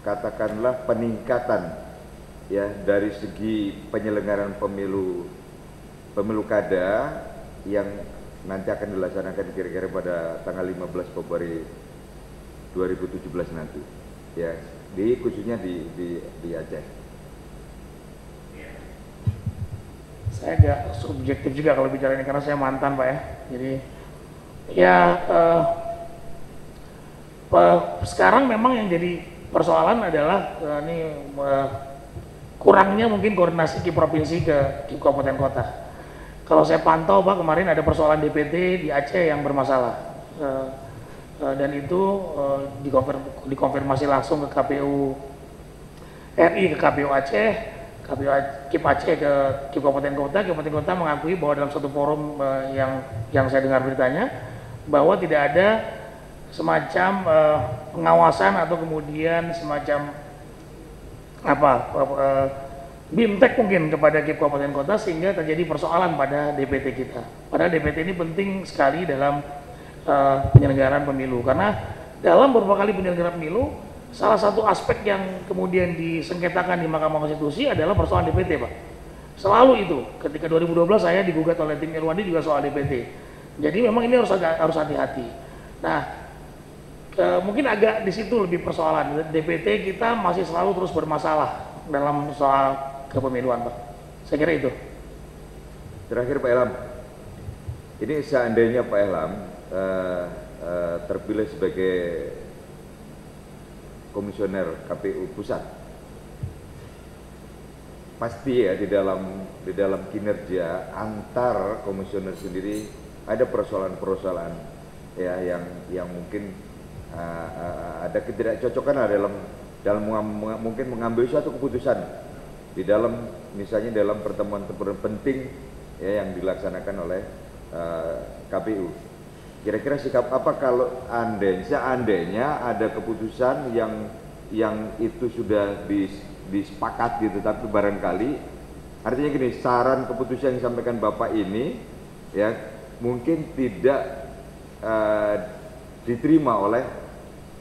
katakanlah peningkatan ya dari segi penyelenggaraan pemilu kada yang nanti akan dilaksanakan kira-kira pada tanggal 15 Februari 2017 nanti ya, khususnya di Aceh. Saya agak subjektif juga kalau bicara ini karena saya mantan Pak ya. Jadi ya sekarang memang yang jadi persoalan adalah kurangnya mungkin koordinasi KIP provinsi ke KIP kabupaten kota. Kalau saya pantau Pak, kemarin ada persoalan DPT di Aceh yang bermasalah dan itu dikonfirmasi langsung ke KPU RI, ke KPU Aceh, KIP Aceh ke KIP kabupaten kota mengakui bahwa dalam satu forum yang saya dengar beritanya bahwa tidak ada semacam pengawasan atau kemudian semacam BIMTEK mungkin kepada KIP kabupaten kota sehingga terjadi persoalan pada DPT kita. Padahal DPT ini penting sekali dalam penyelenggaraan pemilu karena dalam beberapa kali penyelenggaraan pemilu salah satu aspek yang kemudian disengketakan di Mahkamah Konstitusi adalah persoalan DPT Pak. Selalu itu. Ketika 2012 saya digugat oleh tim Irwandi juga soal DPT. Jadi memang ini harus hati-hati. Nah, mungkin agak di situ lebih persoalan. DPT kita masih selalu terus bermasalah dalam soal kepemiluan Pak. Saya kira itu. Terakhir Pak Ilham, ini seandainya Pak Ilham terpilih sebagai komisioner KPU pusat, pasti ya di dalam kinerja antar komisioner sendiri ada persoalan-persoalan ya yang mungkin ada ketidakcocokan dalam mungkin mengambil suatu keputusan di dalam misalnya dalam pertemuan-pertemuan penting ya yang dilaksanakan oleh KPU. Kira-kira sikap apa kalau seandainya ada keputusan yang itu sudah disepakati tetapi barangkali artinya gini, saran keputusan yang disampaikan Bapak ini ya mungkin tidak diterima oleh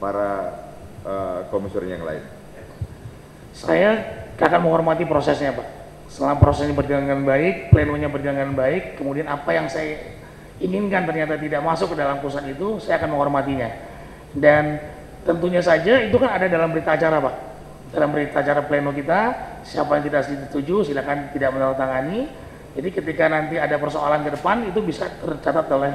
para komisioner yang lain. Saya akan menghormati prosesnya Pak. Selama prosesnya berjalan dengan baik, plenonya berjalan dengan baik, kemudian apa yang saya inginkan ternyata tidak masuk ke dalam putusan itu, saya akan menghormatinya. Dan tentunya saja itu kan ada dalam berita acara Pak. Dalam berita acara pleno kita, siapa yang tidak setuju silakan tidak menandatangani. Jadi ketika nanti ada persoalan ke depan itu bisa tercatat oleh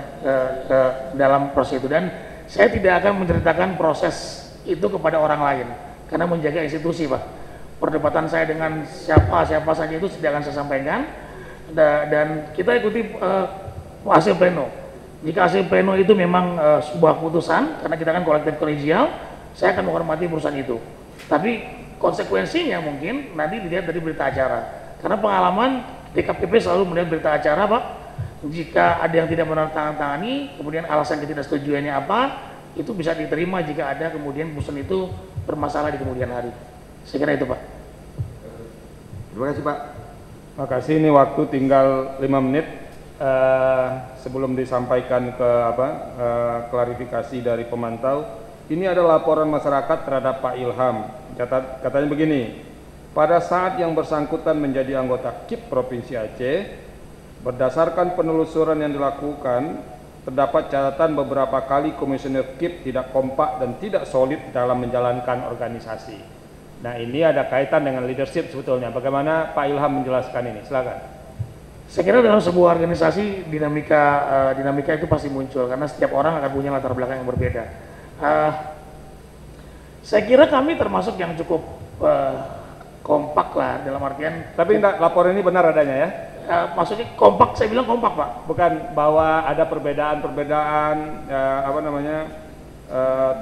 dalam proses itu. Dan saya tidak akan menceritakan proses itu kepada orang lain karena menjaga institusi Pak. Perdebatan saya dengan siapa saja itu tidak akan saya sampaikan dan kita ikuti hasil pleno. Jika hasil pleno itu memang sebuah keputusan karena kita kan kolektif kolegial, saya akan menghormati perusahaan itu. Tapi konsekuensinya mungkin nanti dilihat dari berita acara. Karena pengalaman DKPP selalu melihat berita acara Pak. Jika ada yang tidak menandatangani, kemudian alasan ketidaksetujuannya apa, itu bisa diterima jika ada kemudian putusan itu bermasalah di kemudian hari. Saya kira itu Pak. Terima kasih Pak. Terima kasih. Ini waktu tinggal 5 menit sebelum disampaikan ke klarifikasi dari pemantau. Ini ada laporan masyarakat terhadap Pak Ilham. Katanya begini, pada saat yang bersangkutan menjadi anggota KIP Provinsi Aceh, berdasarkan penelusuran yang dilakukan, terdapat catatan beberapa kali komisioner KIP tidak kompak dan tidak solid dalam menjalankan organisasi. Nah ini ada kaitan dengan leadership sebetulnya. Bagaimana Pak Ilham menjelaskan ini? Silakan. Saya kira dalam sebuah organisasi dinamika itu pasti muncul karena setiap orang akan punya latar belakang yang berbeda. Saya kira kami termasuk yang cukup kompak lah dalam artian. Tapi enggak, laporan ini benar adanya ya? Maksudnya kompak, saya bilang kompak Pak. Bukan bahwa ada perbedaan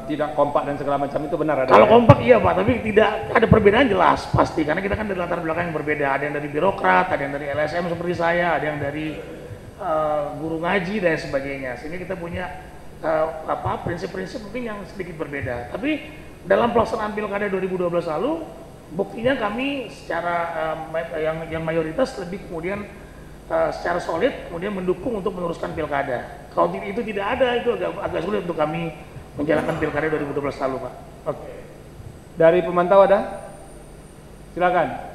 tidak kompak dan segala macam itu benar ada. Kalau kompak iya Pak, tapi tidak ada perbedaan jelas pasti karena kita kan dari latar belakang yang berbeda. Ada yang dari birokrat, ada yang dari LSM seperti saya, ada yang dari guru ngaji dan sebagainya. Sehingga kita punya prinsip-prinsip mungkin yang sedikit berbeda. Tapi dalam pelaksanaan pilkada 2012 lalu, buktinya kami secara yang mayoritas lebih kemudian secara solid kemudian mendukung untuk meneruskan pilkada. Kalau itu tidak ada, itu agak sulit untuk kami menjalankan pilkada 2012 lalu, Pak. Oke. Dari pemantau ada? Silakan.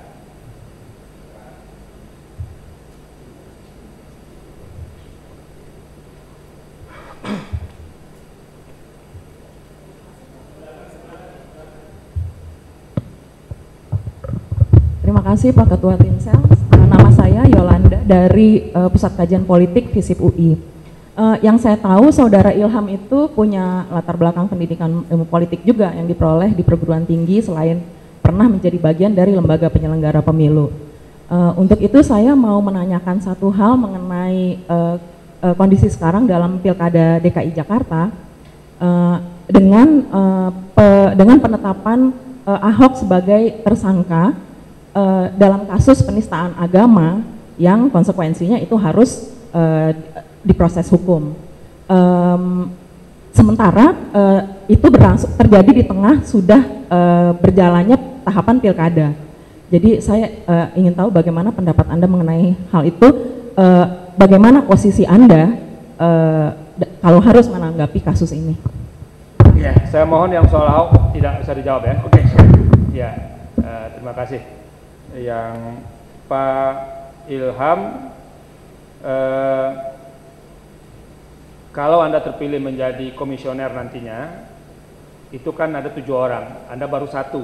Terima kasih Pak Ketua Timsel. Nama saya Yolanda dari Pusat Kajian Politik FISIP UI. Yang saya tahu Saudara Ilham itu punya latar belakang pendidikan ilmu politik juga yang diperoleh di perguruan tinggi selain pernah menjadi bagian dari lembaga penyelenggara pemilu. Untuk itu saya mau menanyakan satu hal mengenai kondisi sekarang dalam Pilkada DKI Jakarta dengan penetapan Ahok sebagai tersangka dalam kasus penistaan agama yang konsekuensinya itu harus diproses hukum. Sementara itu terjadi di tengah sudah berjalannya tahapan pilkada. Jadi saya ingin tahu bagaimana pendapat Anda mengenai hal itu, bagaimana posisi Anda kalau harus menanggapi kasus ini. Ya, saya mohon yang soal Ahok tidak bisa dijawab ya. Oke. Ya, terima kasih. Yang Pak Ilham, kalau Anda terpilih menjadi komisioner nantinya, itu kan ada 7 orang, Anda baru 1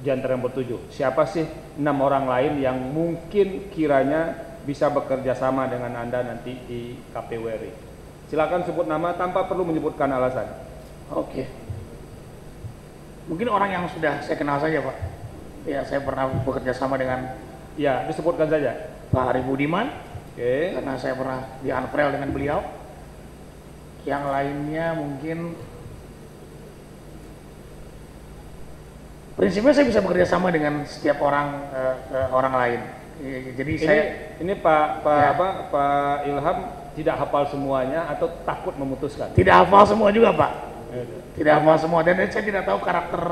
di antara yang ber-7. Siapa sih 6 orang lain yang mungkin kiranya bisa bekerja sama dengan Anda nanti di KPU RI? Silakan sebut nama tanpa perlu menyebutkan alasan. Oke. Mungkin orang yang sudah saya kenal saja, Pak. Ya, saya pernah bekerja sama dengan, ya, disebutkan saja. Pak Arif Budiman. Oke. Karena saya pernah di Anfrel dengan beliau. Yang lainnya mungkin prinsipnya saya bisa bekerja sama dengan setiap orang lain. Jadi ini Pak Ilham tidak hafal semuanya atau takut memutuskan? Tidak hafal semua juga, Pak. Tidak hafal semua, dan saya tidak tahu karakter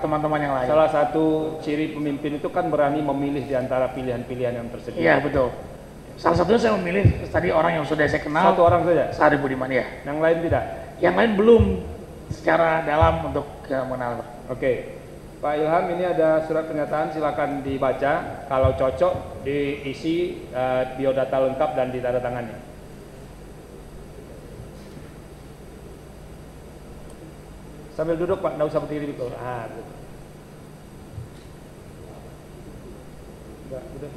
teman-teman yang lain. Salah satu ciri pemimpin itu kan berani memilih di antara pilihan-pilihan yang tersedia. Iya, betul. Salah satunya saya memilih tadi orang yang sudah saya kenal. Satu orang saja? Sari Budiman, ya. Yang lain tidak? Yang lain belum secara dalam untuk mengenal. Oke. Pak Ilham, ini ada surat pernyataan, silakan dibaca. Kalau cocok diisi biodata lengkap dan ditandatangani. Sambil duduk Pak, nggak usah berdiri betul. Udah.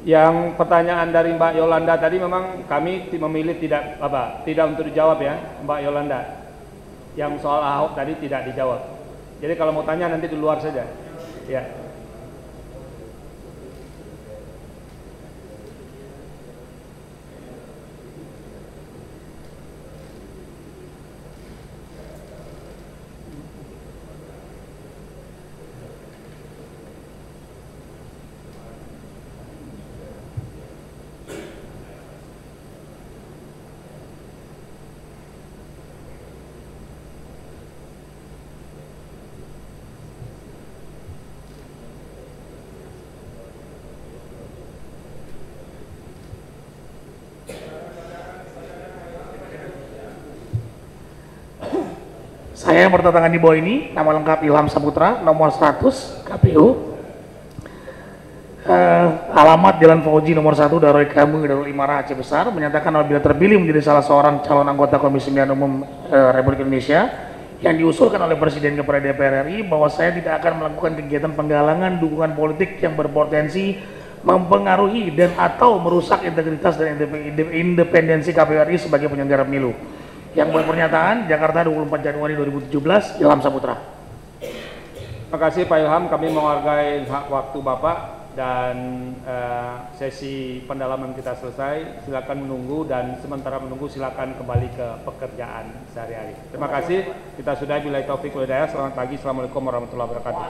Yang pertanyaan dari Mbak Yolanda tadi memang kami memilih tidak untuk dijawab ya, Mbak Yolanda. Yang soal Ahok tadi tidak dijawab. Jadi kalau mau tanya nanti di luar saja. Ya. Saya yang berdatangan di bawah ini, nama lengkap Ilham Saputra, nomor 100 KPU, alamat Jalan Fauji nomor 1, Darul Kamu, Darul Imara, Aceh Besar, menyatakan apabila terpilih menjadi salah seorang calon anggota Komisi 9 Umum Republik Indonesia yang diusulkan oleh Presiden kepada DPR RI, bahwa saya tidak akan melakukan kegiatan penggalangan dukungan politik yang berpotensi mempengaruhi dan atau merusak integritas dan independensi KPU RI sebagai penyelenggara pemilu. Yang buat pernyataan, Jakarta 24 Januari 2017, Ilham Saputra. Terima kasih Pak Ilham, kami menghargai hak waktu Bapak dan sesi pendalaman kita selesai. Silakan menunggu dan sementara menunggu silakan kembali ke pekerjaan sehari-hari. Terima kasih, kita sudah billahi taufik wal hidayah. Selamat pagi, assalamualaikum warahmatullahi wabarakatuh.